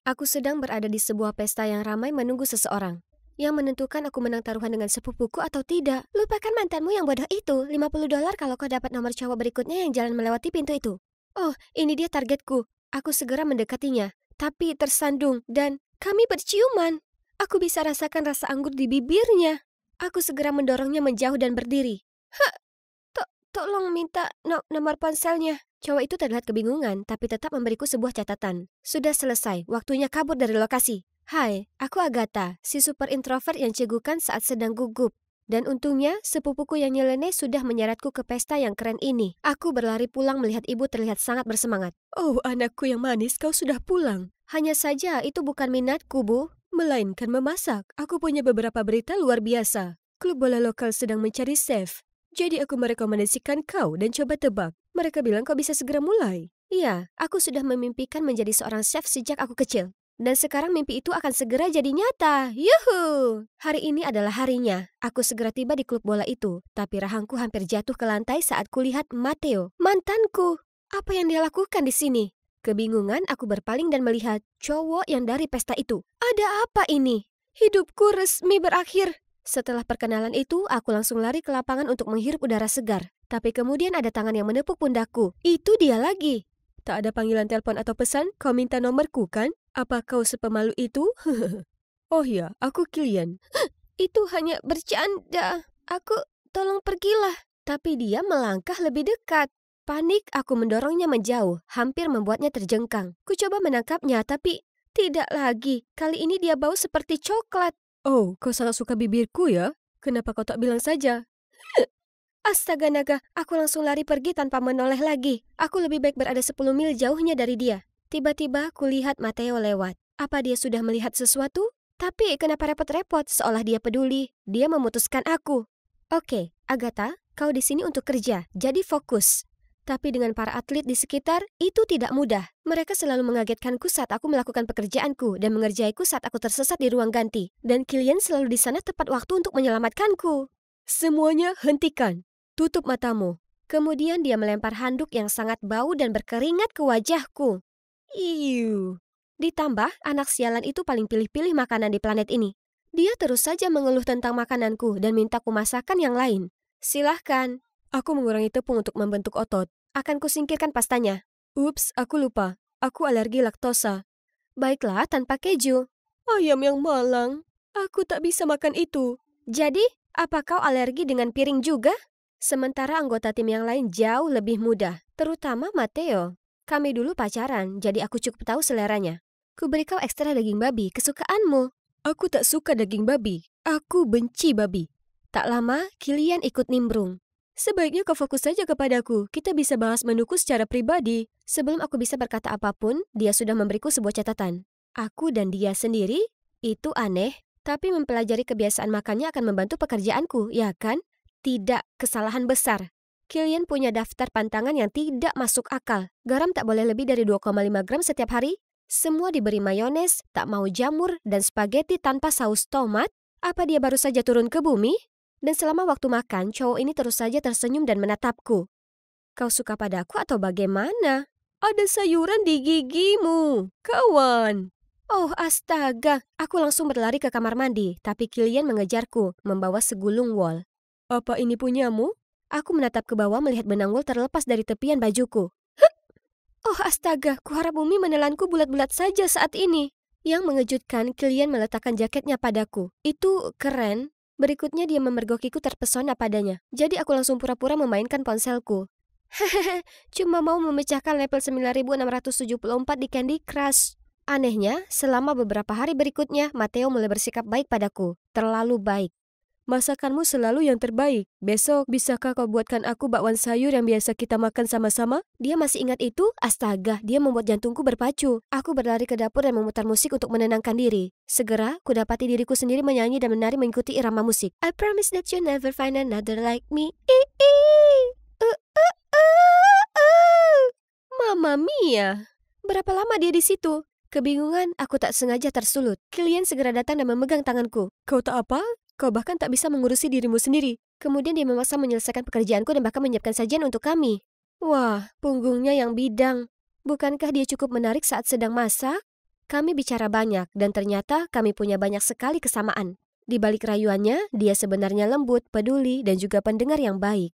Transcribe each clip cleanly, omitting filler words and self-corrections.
Aku sedang berada di sebuah pesta yang ramai menunggu seseorang yang menentukan aku menang taruhan dengan sepupuku atau tidak. Lupakan mantanmu yang bodoh itu. $50 kalau kau dapat nomor cowok berikutnya yang jalan melewati pintu itu. Oh, ini dia targetku. Aku segera mendekatinya, tapi tersandung dan kami berciuman. Aku bisa rasakan rasa anggur di bibirnya. Aku segera mendorongnya menjauh dan berdiri. Tolong minta nomor ponselnya. Cowok itu terlihat kebingungan, tapi tetap memberiku sebuah catatan. Sudah selesai, waktunya kabur dari lokasi. Hai, aku Agatha, si super introvert yang cegukan saat sedang gugup. Dan untungnya, sepupuku yang nyeleneh sudah menyeretku ke pesta yang keren ini. Aku berlari pulang melihat ibu terlihat sangat bersemangat. Oh, anakku yang manis, kau sudah pulang. Hanya saja, itu bukan minatku, Bu. Melainkan memasak. Aku punya beberapa berita luar biasa. Klub bola lokal sedang mencari chef. Jadi aku merekomendasikan kau dan coba tebak. Mereka bilang kau bisa segera mulai. Iya, aku sudah memimpikan menjadi seorang chef sejak aku kecil. Dan sekarang mimpi itu akan segera jadi nyata. Yuhu! Hari ini adalah harinya. Aku segera tiba di klub bola itu. Tapi rahangku hampir jatuh ke lantai saat kulihat Matteo, mantanku. Apa yang dia lakukan di sini? Kebingungan aku berpaling dan melihat cowok yang dari pesta itu. Ada apa ini? Hidupku resmi berakhir. Setelah perkenalan itu, aku langsung lari ke lapangan untuk menghirup udara segar. Tapi kemudian ada tangan yang menepuk pundakku. Itu dia lagi. Tak ada panggilan telepon atau pesan? Kau minta nomorku, kan? Apa kau sepemalu itu? Oh ya, aku Kilian. Itu hanya bercanda. Tolong pergilah. Tapi dia melangkah lebih dekat. Panik, aku mendorongnya menjauh, hampir membuatnya terjengkang. Ku coba menangkapnya, tapi tidak lagi. Kali ini dia bau seperti coklat. Oh, kau sangat suka bibirku ya? Kenapa kau tak bilang saja? Astaga naga, aku langsung lari pergi tanpa menoleh lagi. Aku lebih baik berada 10 mil jauhnya dari dia. Tiba-tiba kulihat Matteo lewat. Apa dia sudah melihat sesuatu? Tapi kenapa repot-repot seolah dia peduli? Dia memutuskan aku. Oke, Agatha, kau di sini untuk kerja, jadi fokus. Tapi dengan para atlet di sekitar, itu tidak mudah. Mereka selalu mengagetkanku saat aku melakukan pekerjaanku dan mengerjaiku saat aku tersesat di ruang ganti. Dan Kilian selalu di sana tepat waktu untuk menyelamatkanku. Semuanya hentikan. Tutup matamu. Kemudian dia melempar handuk yang sangat bau dan berkeringat ke wajahku. Iu. Ditambah, anak sialan itu paling pilih-pilih makanan di planet ini. Dia terus saja mengeluh tentang makananku dan minta ku masakan yang lain. Silahkan. Aku mengurangi tepung untuk membentuk otot. Akan kusingkirkan pastanya. Ups, aku lupa. Aku alergi laktosa. Baiklah, tanpa keju. Ayam yang malang. Aku tak bisa makan itu. Jadi, apa kau alergi dengan piring juga? Sementara anggota tim yang lain jauh lebih mudah, terutama Matteo. Kami dulu pacaran, jadi aku cukup tahu seleranya. Kuberi kau ekstra daging babi, kesukaanmu. Aku tak suka daging babi. Aku benci babi. Tak lama, Kilian ikut nimbrung. Sebaiknya kau fokus saja kepadaku. Kita bisa bahas menuku secara pribadi. Sebelum aku bisa berkata apapun, dia sudah memberiku sebuah catatan. Aku dan dia sendiri? Itu aneh. Tapi mempelajari kebiasaan makannya akan membantu pekerjaanku, ya kan? Tidak kesalahan besar. Kilian punya daftar pantangan yang tidak masuk akal. Garam tak boleh lebih dari 2,5 gram setiap hari. Semua diberi mayones, tak mau jamur, dan spaghetti tanpa saus tomat. Apa dia baru saja turun ke bumi? Dan selama waktu makan, cowok ini terus saja tersenyum dan menatapku. Kau suka padaku atau bagaimana? Ada sayuran di gigimu, kawan. Oh astaga, aku langsung berlari ke kamar mandi, tapi Kilian mengejarku, membawa segulung wol. Apa ini punyamu? Aku menatap ke bawah melihat benang wol terlepas dari tepian bajuku. Oh astaga, kuharap bumi menelanku bulat-bulat saja saat ini. Yang mengejutkan, Kilian meletakkan jaketnya padaku. Itu keren. Berikutnya dia memergokiku terpesona padanya. Jadi aku langsung pura-pura memainkan ponselku. Hehehe, cuma mau memecahkan level 9674 di Candy Crush. Anehnya, selama beberapa hari berikutnya, Matteo mulai bersikap baik padaku. Terlalu baik. Masakanmu selalu yang terbaik. Besok, bisakah kau buatkan aku bakwan sayur yang biasa kita makan sama-sama? Dia masih ingat itu? Astaga, dia membuat jantungku berpacu. Aku berlari ke dapur dan memutar musik untuk menenangkan diri. Segera, kudapati diriku sendiri menyanyi dan menari mengikuti irama musik. I promise that you'll never find another like me. Mamma mia. Berapa lama dia di situ? Kebingungan, aku tak sengaja tersulut. Kilian segera datang dan memegang tanganku. Kau tak apa? Kau bahkan tak bisa mengurusi dirimu sendiri. Kemudian dia memaksa menyelesaikan pekerjaanku dan bahkan menyiapkan sajian untuk kami. Wah, punggungnya yang bidang. Bukankah dia cukup menarik saat sedang masak? Kami bicara banyak dan ternyata kami punya banyak sekali kesamaan. Di balik rayuannya, dia sebenarnya lembut, peduli, dan juga pendengar yang baik.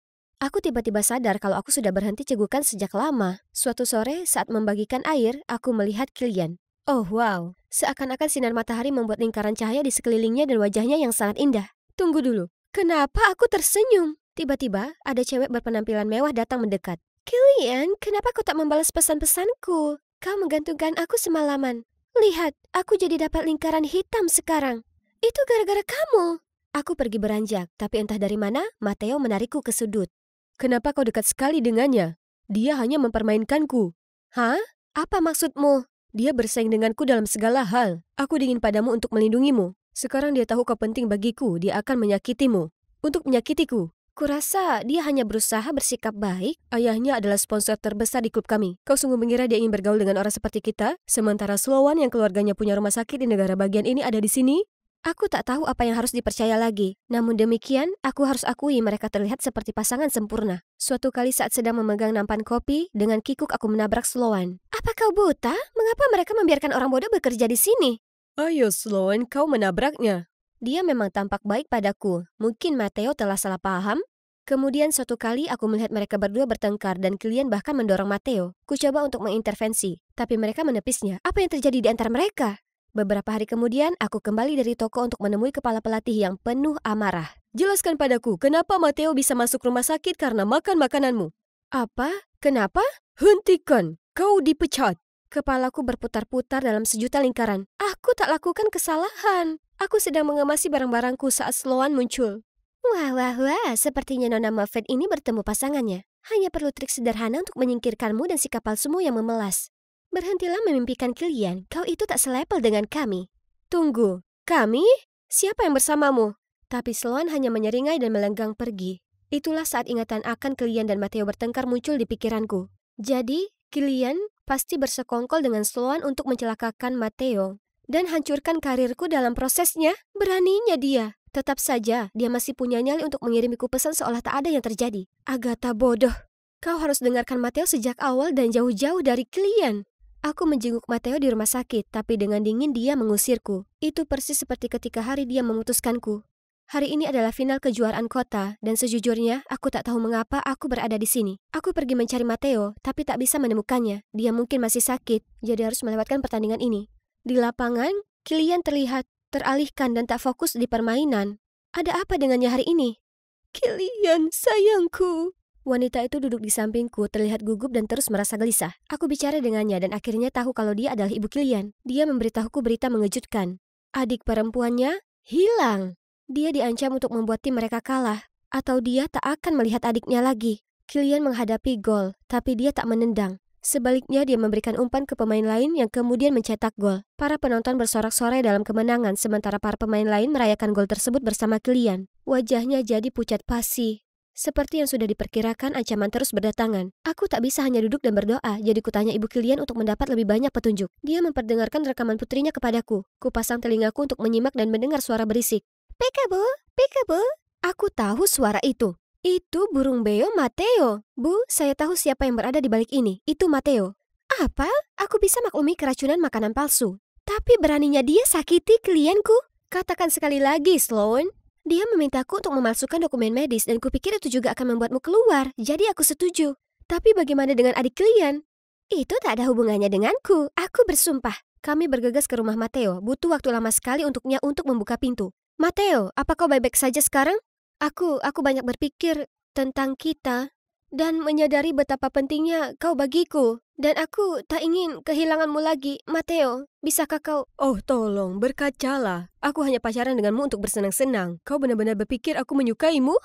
Aku tiba-tiba sadar kalau aku sudah berhenti cegukan sejak lama. Suatu sore saat membagikan air, aku melihat Kilian. Oh wow, seakan-akan sinar matahari membuat lingkaran cahaya di sekelilingnya dan wajahnya yang sangat indah. Tunggu dulu, kenapa aku tersenyum? Tiba-tiba ada cewek berpenampilan mewah datang mendekat. Kilian, kenapa kau tak membalas pesan-pesanku? Kau menggantungkan aku semalaman. Lihat, aku jadi dapat lingkaran hitam sekarang. Itu gara-gara kamu. Aku pergi beranjak, tapi entah dari mana, Matteo menarikku ke sudut. Kenapa kau dekat sekali dengannya? Dia hanya mempermainkanku. Hah? Apa maksudmu? Dia bersaing denganku dalam segala hal. Aku dingin padamu untuk melindungimu. Sekarang dia tahu kau penting bagiku, dia akan menyakitimu. Untuk menyakitiku. Kurasa dia hanya berusaha bersikap baik. Ayahnya adalah sponsor terbesar di klub kami. Kau sungguh mengira dia ingin bergaul dengan orang seperti kita? Sementara Sloan yang keluarganya punya rumah sakit di negara bagian ini ada di sini? Aku tak tahu apa yang harus dipercaya lagi. Namun demikian, aku harus akui mereka terlihat seperti pasangan sempurna. Suatu kali saat sedang memegang nampan kopi, dengan kikuk aku menabrak Sloan. Apa kau buta? Mengapa mereka membiarkan orang bodoh bekerja di sini? Ayo Sloan, kau menabraknya. Dia memang tampak baik padaku. Mungkin Matteo telah salah paham. Kemudian suatu kali aku melihat mereka berdua bertengkar dan Kilian bahkan mendorong Matteo. Ku coba untuk mengintervensi, tapi mereka menepisnya. Apa yang terjadi di antara mereka? Beberapa hari kemudian, aku kembali dari toko untuk menemui kepala pelatih yang penuh amarah. Jelaskan padaku, kenapa Matteo bisa masuk rumah sakit karena makan makananmu? Apa? Kenapa? Hentikan! Kau dipecat! Kepalaku berputar-putar dalam sejuta lingkaran. Aku tak lakukan kesalahan. Aku sedang mengemasi barang-barangku saat Sloan muncul. Wah, sepertinya Nona Moffat ini bertemu pasangannya. Hanya perlu trik sederhana untuk menyingkirkanmu dan sikap palsumu yang memelas. Berhentilah memimpikan Kilian, kau itu tak selepel dengan kami. Tunggu, kami? Siapa yang bersamamu? Tapi Sloan hanya menyeringai dan melenggang pergi. Itulah saat ingatan akan Kilian dan Matteo bertengkar muncul di pikiranku. Jadi, Kilian pasti bersekongkol dengan Sloan untuk mencelakakan Matteo dan hancurkan karirku dalam prosesnya. Beraninya dia. Tetap saja, dia masih punya nyali untuk mengirimiku pesan seolah tak ada yang terjadi. Agatha bodoh. Kau harus dengarkan Matteo sejak awal dan jauh-jauh dari Kilian. Aku menjenguk Matteo di rumah sakit, tapi dengan dingin dia mengusirku. Itu persis seperti ketika hari dia memutuskanku. Hari ini adalah final kejuaraan kota, dan sejujurnya, aku tak tahu mengapa aku berada di sini. Aku pergi mencari Matteo, tapi tak bisa menemukannya. Dia mungkin masih sakit, jadi harus melewatkan pertandingan ini. Di lapangan, Kilian terlihat teralihkan dan tak fokus di permainan. Ada apa dengannya hari ini? Kilian, sayangku. Wanita itu duduk di sampingku, terlihat gugup dan terus merasa gelisah. Aku bicara dengannya dan akhirnya tahu kalau dia adalah ibu Kilian. Dia memberitahuku berita mengejutkan. Adik perempuannya hilang. Dia diancam untuk membuat tim mereka kalah, atau dia tak akan melihat adiknya lagi. Kilian menghadapi gol, tapi dia tak menendang. Sebaliknya dia memberikan umpan ke pemain lain yang kemudian mencetak gol. Para penonton bersorak-sorai dalam kemenangan, sementara para pemain lain merayakan gol tersebut bersama Kilian. Wajahnya jadi pucat pasi. Seperti yang sudah diperkirakan, ancaman terus berdatangan. Aku tak bisa hanya duduk dan berdoa, jadi kutanya ibu Kilian untuk mendapat lebih banyak petunjuk. Dia memperdengarkan rekaman putrinya kepadaku. Kupasang telingaku untuk menyimak dan mendengar suara berisik. Peekaboo, peekaboo. Aku tahu suara itu. Itu burung beo Matteo. Bu, saya tahu siapa yang berada di balik ini. Itu Matteo. Apa? Aku bisa maklumi keracunan makanan palsu. Tapi beraninya dia sakiti klienku? Katakan sekali lagi, Sloan. Dia memintaku untuk memalsukan dokumen medis dan kupikir itu juga akan membuatmu keluar. Jadi aku setuju. Tapi bagaimana dengan adik klien? Itu tak ada hubungannya denganku. Aku bersumpah. Kami bergegas ke rumah Matteo. Butuh waktu lama sekali untuknya untuk membuka pintu. Matteo, apa kau baik-baik saja sekarang? Aku banyak berpikir tentang kita dan menyadari betapa pentingnya kau bagiku. Dan aku tak ingin kehilanganmu lagi, Matteo. Bisakah kau... Oh, tolong, berkacalah. Aku hanya pacaran denganmu untuk bersenang-senang. Kau benar-benar berpikir aku menyukaimu?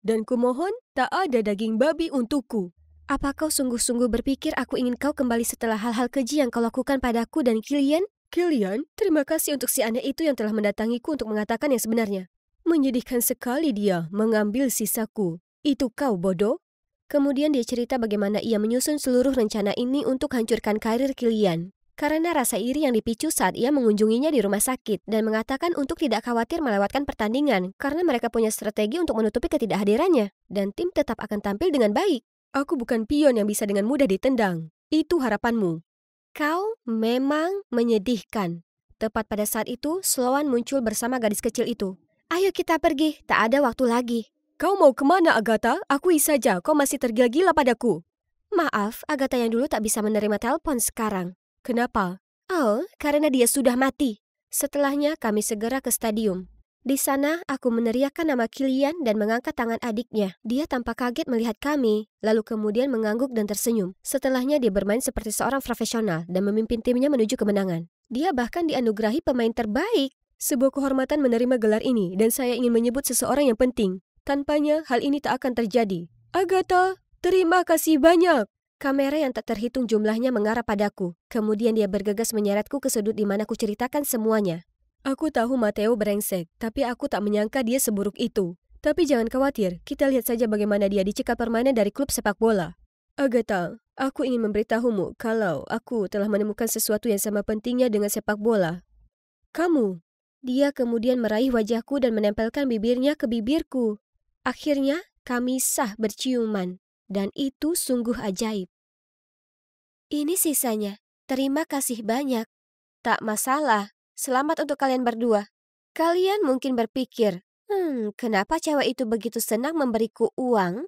Dan kumohon, tak ada daging babi untukku. Apa kau sungguh-sungguh berpikir aku ingin kau kembali setelah hal-hal keji yang kau lakukan padaku dan Kilian? Kilian, terima kasih untuk si aneh itu yang telah mendatangiku untuk mengatakan yang sebenarnya. Menyedihkan sekali dia mengambil sisaku. Itu kau bodoh? Kemudian dia cerita bagaimana ia menyusun seluruh rencana ini untuk hancurkan karir Kilian. Karena rasa iri yang dipicu saat ia mengunjunginya di rumah sakit dan mengatakan untuk tidak khawatir melewatkan pertandingan karena mereka punya strategi untuk menutupi ketidakhadirannya dan tim tetap akan tampil dengan baik. Aku bukan pion yang bisa dengan mudah ditendang. Itu harapanmu. Kau memang menyedihkan. Tepat pada saat itu, Sloan muncul bersama gadis kecil itu. Ayo kita pergi, tak ada waktu lagi. Kau mau kemana, Agatha? Akui saja, kau masih tergila-gila padaku. Maaf, Agatha yang dulu tak bisa menerima telepon sekarang. Kenapa? Oh, karena dia sudah mati. Setelahnya kami segera ke stadium. Di sana, aku meneriakkan nama Kilian dan mengangkat tangan adiknya. Dia tampak kaget melihat kami, lalu kemudian mengangguk dan tersenyum. Setelahnya dia bermain seperti seorang profesional dan memimpin timnya menuju kemenangan. Dia bahkan dianugerahi pemain terbaik. Sebuah kehormatan menerima gelar ini dan saya ingin menyebut seseorang yang penting. Tanpanya, hal ini tak akan terjadi. Agatha, terima kasih banyak. Kamera yang tak terhitung jumlahnya mengarah padaku. Kemudian dia bergegas menyeretku ke sudut di mana ku ceritakan semuanya. Aku tahu Matteo brengsek, tapi aku tak menyangka dia seburuk itu. Tapi jangan khawatir, kita lihat saja bagaimana dia dicekal permanen dari klub sepak bola. Agatha, aku ingin memberitahumu kalau aku telah menemukan sesuatu yang sama pentingnya dengan sepak bola. Kamu. Dia kemudian meraih wajahku dan menempelkan bibirnya ke bibirku. Akhirnya, kami sah berciuman. Dan itu sungguh ajaib. Ini sisanya. Terima kasih banyak. Tak masalah. Selamat untuk kalian berdua. Kalian mungkin berpikir, kenapa cewek itu begitu senang memberiku uang?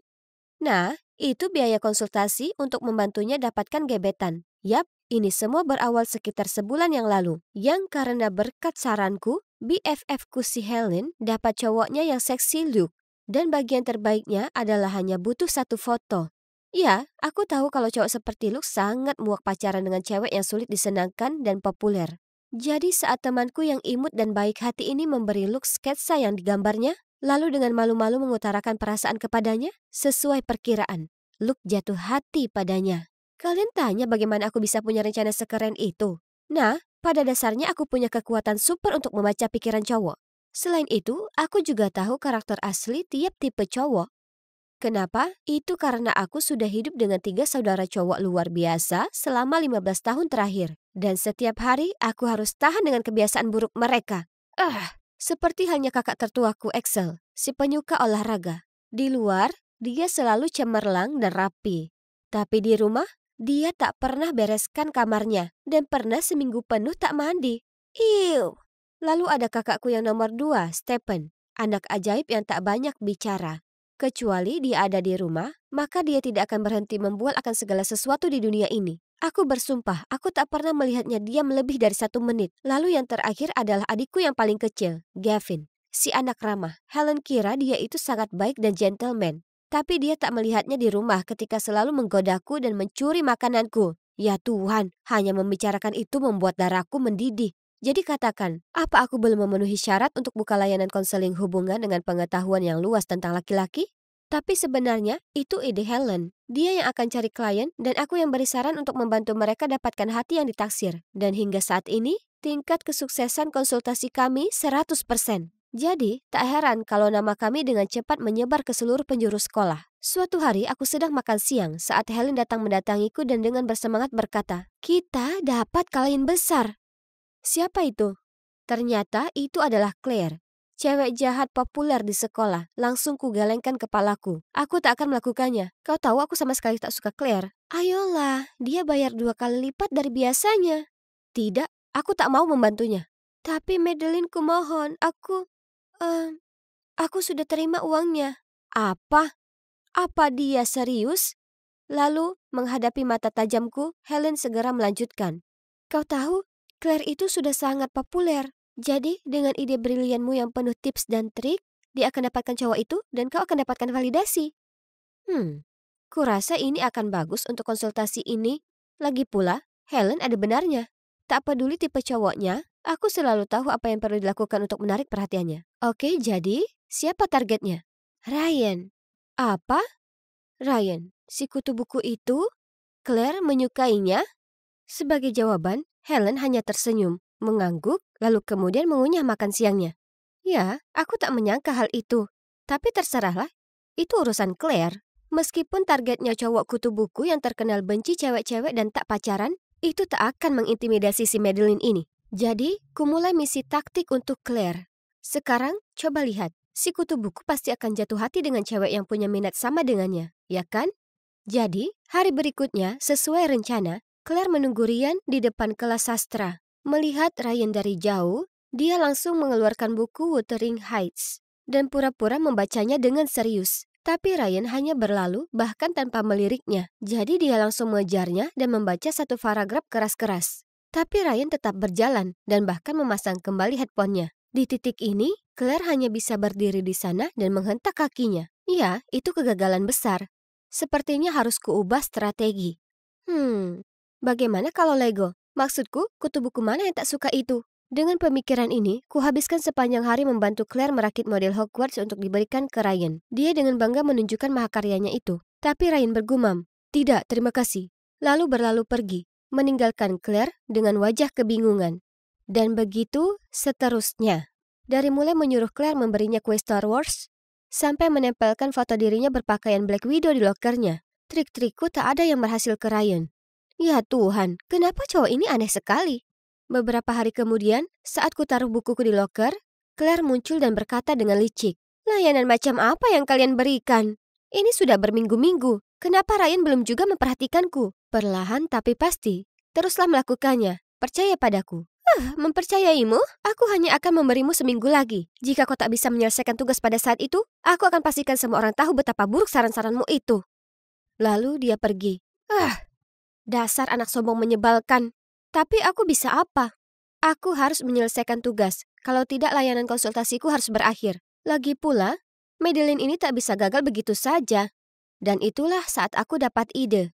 Nah, itu biaya konsultasi untuk membantunya dapatkan gebetan. Yap, ini semua berawal sekitar sebulan yang lalu. Yang karena berkat saranku, BFF-ku si Helen dapat cowoknya yang seksi look. Dan bagian terbaiknya adalah hanya butuh satu foto. Ya, aku tahu kalau cowok seperti Luke sangat muak pacaran dengan cewek yang sulit disenangkan dan populer. Jadi saat temanku yang imut dan baik hati ini memberi Luke sketsa yang digambarnya, lalu dengan malu-malu mengutarakan perasaan kepadanya, sesuai perkiraan, Luke jatuh hati padanya. Kalian tanya bagaimana aku bisa punya rencana sekeren itu? Nah, pada dasarnya aku punya kekuatan super untuk membaca pikiran cowok. Selain itu, aku juga tahu karakter asli tiap tipe cowok. Kenapa? Itu karena aku sudah hidup dengan 3 saudara cowok luar biasa selama 15 tahun terakhir. Dan setiap hari aku harus tahan dengan kebiasaan buruk mereka. Seperti halnya kakak tertuaku Axel, si penyuka olahraga. Di luar, dia selalu cemerlang dan rapi. Tapi di rumah, dia tak pernah bereskan kamarnya dan pernah seminggu penuh tak mandi. Iu. Lalu ada kakakku yang nomor 2, Stephen, anak ajaib yang tak banyak bicara. Kecuali dia ada di rumah, maka dia tidak akan berhenti membual akan segala sesuatu di dunia ini. Aku bersumpah, aku tak pernah melihatnya diam lebih dari 1 menit. Lalu yang terakhir adalah adikku yang paling kecil, Gavin. Si anak ramah. Helen kira dia itu sangat baik dan gentleman. Tapi dia tak melihatnya di rumah ketika selalu menggodaku dan mencuri makananku. Ya Tuhan, hanya membicarakan itu membuat darahku mendidih. Jadi katakan, apa aku belum memenuhi syarat untuk buka layanan konseling hubungan dengan pengetahuan yang luas tentang laki-laki? Tapi sebenarnya itu ide Helen. Dia yang akan cari klien dan aku yang beri saran untuk membantu mereka dapatkan hati yang ditaksir. Dan hingga saat ini, tingkat kesuksesan konsultasi kami 100%. Jadi, tak heran kalau nama kami dengan cepat menyebar ke seluruh penjuru sekolah. Suatu hari aku sedang makan siang saat Helen datang mendatangiku dan dengan bersemangat berkata, "Kita dapat klien besar." Siapa itu? Ternyata itu adalah Claire. Cewek jahat populer di sekolah. Langsung kugelengkan kepalaku. Aku tak akan melakukannya. Kau tahu aku sama sekali tak suka Claire. Ayolah, dia bayar 2 kali lipat dari biasanya. Tidak, aku tak mau membantunya. Tapi Madeline kumohon, aku sudah terima uangnya. Apa? Apa dia serius? Lalu, menghadapi mata tajamku, Helen segera melanjutkan. Kau tahu, Claire itu sudah sangat populer. Jadi, dengan ide brilianmu yang penuh tips dan trik, dia akan dapatkan cowok itu dan kau akan dapatkan validasi. Kurasa ini akan bagus untuk konsultasi ini. Lagi pula, Helen ada benarnya. Tak peduli tipe cowoknya, aku selalu tahu apa yang perlu dilakukan untuk menarik perhatiannya. Oke, jadi, siapa targetnya? Ryan. Apa? Ryan, si kutu buku itu? Claire menyukainya? Sebagai jawaban, Helen hanya tersenyum, mengangguk, lalu kemudian mengunyah makan siangnya. Ya, aku tak menyangka hal itu. Tapi terserahlah, itu urusan Claire. Meskipun targetnya cowok kutu buku yang terkenal benci cewek-cewek dan tak pacaran, itu tak akan mengintimidasi si Madeline ini. Jadi, kumulai misi taktik untuk Claire. Sekarang, coba lihat. Si kutu buku pasti akan jatuh hati dengan cewek yang punya minat sama dengannya, ya kan? Jadi, hari berikutnya, sesuai rencana, Claire menunggu Ryan di depan kelas sastra. Melihat Ryan dari jauh, dia langsung mengeluarkan buku Wuthering Heights dan pura-pura membacanya dengan serius. Tapi Ryan hanya berlalu bahkan tanpa meliriknya. Jadi dia langsung mengejarnya dan membaca satu paragraf keras-keras. Tapi Ryan tetap berjalan dan bahkan memasang kembali headphone-nya. Di titik ini, Claire hanya bisa berdiri di sana dan menghentak kakinya. Ya, itu kegagalan besar. Sepertinya harus kuubah strategi. Bagaimana kalau Lego? Maksudku, kutu buku mana yang tak suka itu? Dengan pemikiran ini, kuhabiskan sepanjang hari membantu Claire merakit model Hogwarts untuk diberikan ke Ryan. Dia dengan bangga menunjukkan mahakaryanya itu. Tapi Ryan bergumam, "Tidak, terima kasih." Lalu berlalu pergi, meninggalkan Claire dengan wajah kebingungan. Dan begitu seterusnya. Dari mulai menyuruh Claire memberinya kue Star Wars, sampai menempelkan foto dirinya berpakaian Black Widow di lokernya. Trik-trikku tak ada yang berhasil ke Ryan. Ya Tuhan, kenapa cowok ini aneh sekali? Beberapa hari kemudian, saat ku taruh bukuku di loker, Claire muncul dan berkata dengan licik, "Layanan macam apa yang kalian berikan? Ini sudah berminggu-minggu. Kenapa Ryan belum juga memperhatikanku?" Perlahan tapi pasti, teruslah melakukannya. Percaya padaku. Mempercayaimu? Aku hanya akan memberimu seminggu lagi. Jika kau tak bisa menyelesaikan tugas pada saat itu, aku akan pastikan semua orang tahu betapa buruk saran-saranmu itu. Lalu dia pergi. Dasar anak sombong menyebalkan. Tapi aku bisa apa? Aku harus menyelesaikan tugas. Kalau tidak, layanan konsultasiku harus berakhir. Lagi pula, Madeline ini tak bisa gagal begitu saja. Dan itulah saat aku dapat ide.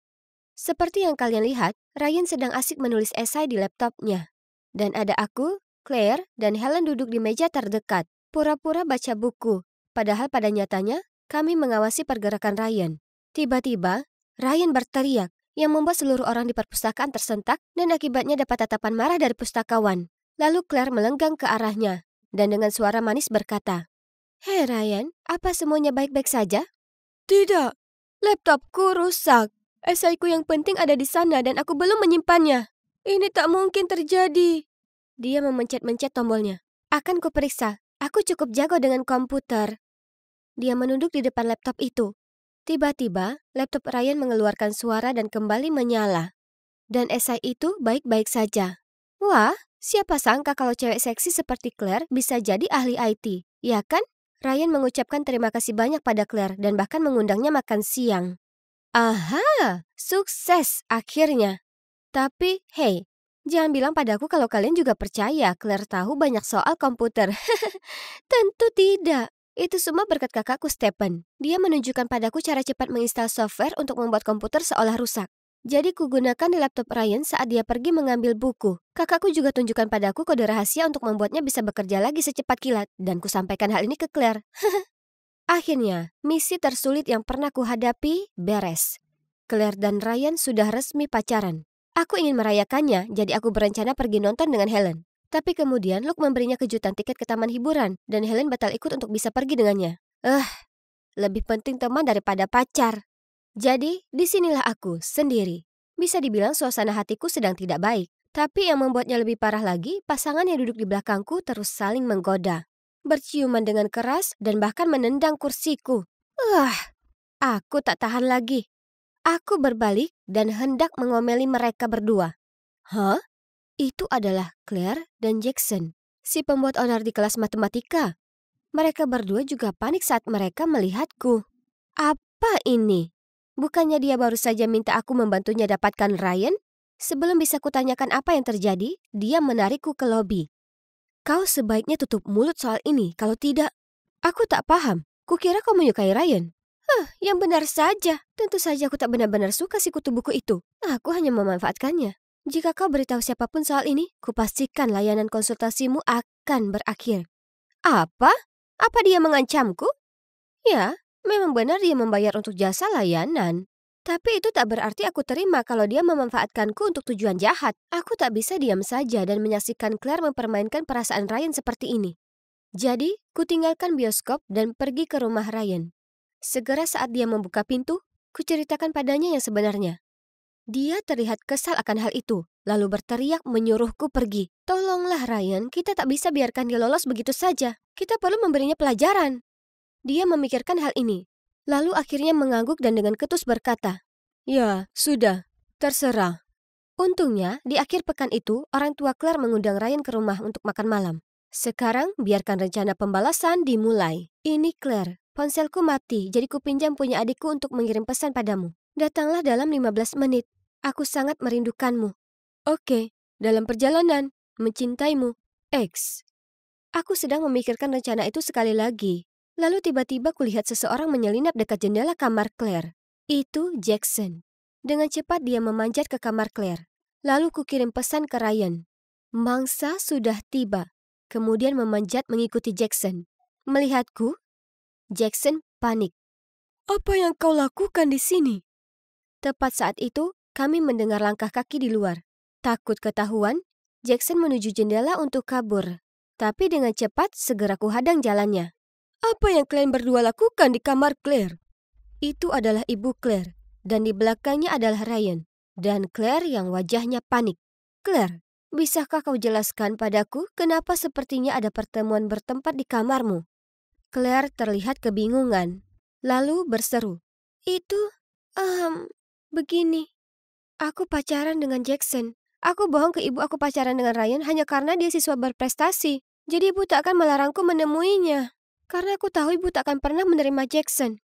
Seperti yang kalian lihat, Ryan sedang asik menulis esai di laptopnya. Dan ada aku, Claire, dan Helen duduk di meja terdekat. Pura-pura baca buku. Padahal pada nyatanya, kami mengawasi pergerakan Ryan. Tiba-tiba, Ryan berteriak, yang membuat seluruh orang di perpustakaan tersentak dan akibatnya dapat tatapan marah dari pustakawan. Lalu Claire melenggang ke arahnya dan dengan suara manis berkata, "Hei Ryan, apa semuanya baik-baik saja?" "Tidak, laptopku rusak. Esaiku yang penting ada di sana dan aku belum menyimpannya. Ini tak mungkin terjadi." Dia memencet-mencet tombolnya. "Akan kuperiksa, aku cukup jago dengan komputer." Dia menunduk di depan laptop itu. Tiba-tiba, laptop Ryan mengeluarkan suara dan kembali menyala. Dan esai itu baik-baik saja. Wah, siapa sangka kalau cewek seksi seperti Claire bisa jadi ahli IT, ya kan? Ryan mengucapkan terima kasih banyak pada Claire dan bahkan mengundangnya makan siang. Aha, sukses akhirnya. Tapi, hey, jangan bilang padaku kalau kalian juga percaya Claire tahu banyak soal komputer. Tentu tidak. Itu semua berkat kakakku Stephen. Dia menunjukkan padaku cara cepat menginstal software untuk membuat komputer seolah rusak. Jadi kugunakan di laptop Ryan saat dia pergi mengambil buku. Kakakku juga tunjukkan padaku kode rahasia untuk membuatnya bisa bekerja lagi secepat kilat. Dan kusampaikan hal ini ke Claire. Akhirnya, misi tersulit yang pernah kuhadapi beres. Claire dan Ryan sudah resmi pacaran. Aku ingin merayakannya, jadi aku berencana pergi nonton dengan Helen. Tapi kemudian Luke memberinya kejutan tiket ke taman hiburan dan Helen batal ikut untuk bisa pergi dengannya. Lebih penting teman daripada pacar. Jadi, disinilah aku sendiri. Bisa dibilang suasana hatiku sedang tidak baik. Tapi yang membuatnya lebih parah lagi, pasangan yang duduk di belakangku terus saling menggoda. Berciuman dengan keras dan bahkan menendang kursiku. Aku tak tahan lagi. Aku berbalik dan hendak mengomeli mereka berdua. Hah? Itu adalah Claire dan Jackson, si pembuat onar di kelas matematika. Mereka berdua juga panik saat mereka melihatku. Apa ini? Bukannya dia baru saja minta aku membantunya dapatkan Ryan? Sebelum bisa kutanyakan apa yang terjadi, dia menarikku ke lobi. "Kau sebaiknya tutup mulut soal ini, kalau tidak..." Aku tak paham. Kukira kau menyukai Ryan. Yang benar saja. Tentu saja aku tak benar-benar suka si kutu buku itu. Aku hanya memanfaatkannya. Jika kau beritahu siapapun soal ini, kupastikan layanan konsultasimu akan berakhir. Apa? Apa dia mengancamku? Ya, memang benar dia membayar untuk jasa layanan. Tapi itu tak berarti aku terima kalau dia memanfaatkanku untuk tujuan jahat. Aku tak bisa diam saja dan menyaksikan Claire mempermainkan perasaan Ryan seperti ini. Jadi, kutinggalkan bioskop dan pergi ke rumah Ryan. Segera saat dia membuka pintu, kuceritakan padanya yang sebenarnya. Dia terlihat kesal akan hal itu, lalu berteriak menyuruhku pergi. "Tolonglah Ryan, kita tak bisa biarkan dia lolos begitu saja. Kita perlu memberinya pelajaran." Dia memikirkan hal ini, lalu akhirnya mengangguk dan dengan ketus berkata, "Ya, sudah, terserah." Untungnya, di akhir pekan itu, orang tua Claire mengundang Ryan ke rumah untuk makan malam. Sekarang, biarkan rencana pembalasan dimulai. Ini Claire, ponselku mati, jadi kupinjam punya adikku untuk mengirim pesan padamu. Datanglah dalam 15 menit. Aku sangat merindukanmu. Oke, dalam perjalanan, mencintaimu. X. Aku sedang memikirkan rencana itu sekali lagi. Lalu tiba-tiba kulihat seseorang menyelinap dekat jendela kamar Claire. Itu Jackson. Dengan cepat dia memanjat ke kamar Claire. Lalu kukirim pesan ke Ryan. Mangsa sudah tiba. Kemudian memanjat mengikuti Jackson. Melihatku, Jackson panik. Apa yang kau lakukan di sini? Tepat saat itu, kami mendengar langkah kaki di luar. Takut ketahuan, Jackson menuju jendela untuk kabur. Tapi dengan cepat segera kuhadang jalannya. Apa yang kalian berdua lakukan di kamar Claire? Itu adalah ibu Claire, dan di belakangnya adalah Ryan. Dan Claire yang wajahnya panik. Claire, bisakah kau jelaskan padaku kenapa sepertinya ada pertemuan bertempat di kamarmu? Claire terlihat kebingungan, lalu berseru. Itu, begini. Aku pacaran dengan Jackson. Aku bohong ke ibu aku pacaran dengan Ryan hanya karena dia siswa berprestasi. Jadi ibu tak akan melarangku menemuinya. Karena aku tahu ibu tak akan pernah menerima Jackson.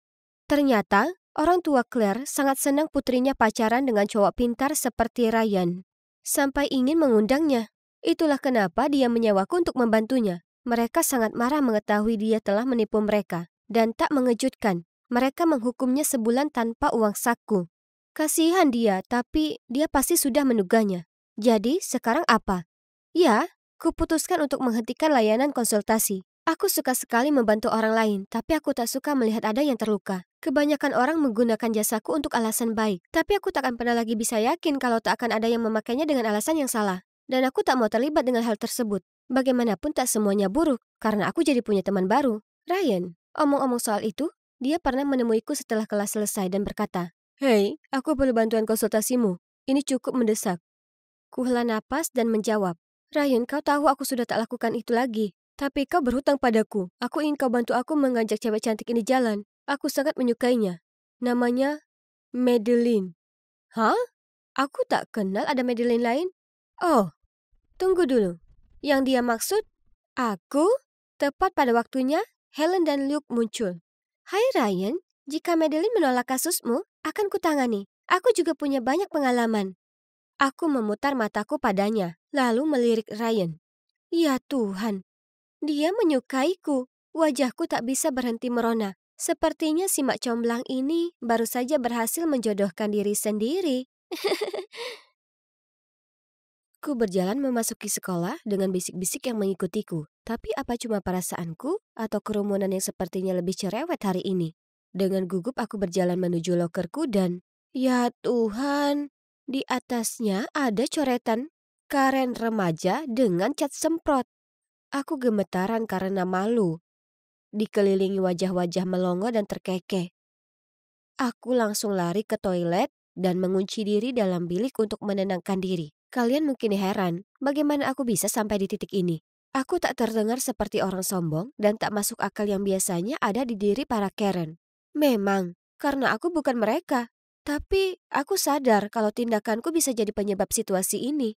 Ternyata, orang tua Claire sangat senang putrinya pacaran dengan cowok pintar seperti Ryan. Sampai ingin mengundangnya. Itulah kenapa dia menyewaku untuk membantunya. Mereka sangat marah mengetahui dia telah menipu mereka. Dan tak mengejutkan, mereka menghukumnya sebulan tanpa uang saku. Kasihan dia, tapi dia pasti sudah menuganya. Jadi, sekarang apa? Ya, kuputuskan untuk menghentikan layanan konsultasi. Aku suka sekali membantu orang lain, tapi aku tak suka melihat ada yang terluka. Kebanyakan orang menggunakan jasaku untuk alasan baik, tapi aku tak akan pernah lagi bisa yakin kalau tak akan ada yang memakainya dengan alasan yang salah. Dan aku tak mau terlibat dengan hal tersebut. Bagaimanapun tak semuanya buruk, karena aku jadi punya teman baru. Ryan, omong-omong soal itu, dia pernah menemuiku setelah kelas selesai dan berkata, Hei, aku perlu bantuan konsultasimu. Ini cukup mendesak. Kuhela napas dan menjawab, Ryan, kau tahu aku sudah tak lakukan itu lagi. Tapi kau berhutang padaku. Aku ingin kau bantu aku mengajak cewek cantik ini jalan. Aku sangat menyukainya. Namanya Madeline. Hah? Aku tak kenal ada Madeline lain. Oh, tunggu dulu. Yang dia maksud, aku? Tepat pada waktunya, Helen dan Luke muncul. Hai Ryan, jika Madeline menolak kasusmu, akan kutangani. Aku juga punya banyak pengalaman. Aku memutar mataku padanya, lalu melirik Ryan. Ya Tuhan, dia menyukaiku. Wajahku tak bisa berhenti merona. Sepertinya si mak comblang ini baru saja berhasil menjodohkan diri sendiri. Ku berjalan memasuki sekolah dengan bisik-bisik yang mengikutiku. Tapi apa cuma perasaanku atau kerumunan yang sepertinya lebih cerewet hari ini? Dengan gugup aku berjalan menuju lokerku dan... Ya Tuhan, di atasnya ada coretan Karen remaja dengan cat semprot. Aku gemetaran karena malu. Dikelilingi wajah-wajah melongo dan terkekeh. Aku langsung lari ke toilet dan mengunci diri dalam bilik untuk menenangkan diri. Kalian mungkin heran, bagaimana aku bisa sampai di titik ini? Aku tak terdengar seperti orang sombong dan tak masuk akal yang biasanya ada di diri para Karen. Memang, karena aku bukan mereka. Tapi aku sadar kalau tindakanku bisa jadi penyebab situasi ini.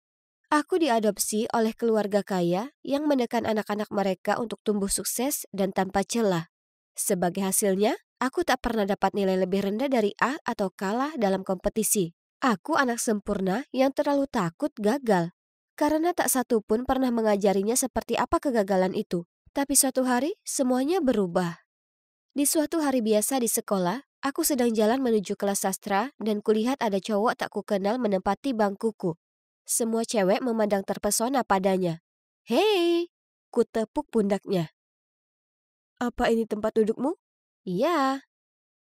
Aku diadopsi oleh keluarga kaya yang menekan anak-anak mereka untuk tumbuh sukses dan tanpa celah. Sebagai hasilnya, aku tak pernah dapat nilai lebih rendah dari A atau kalah dalam kompetisi. Aku anak sempurna yang terlalu takut gagal. Karena tak satu pun pernah mengajarinya seperti apa kegagalan itu. Tapi suatu hari, semuanya berubah. Di suatu hari biasa di sekolah, aku sedang jalan menuju kelas sastra dan kulihat ada cowok tak kukenal menempati bangkuku. Semua cewek memandang terpesona padanya. Hei, ku tepuk pundaknya. Apa ini tempat dudukmu? Iya.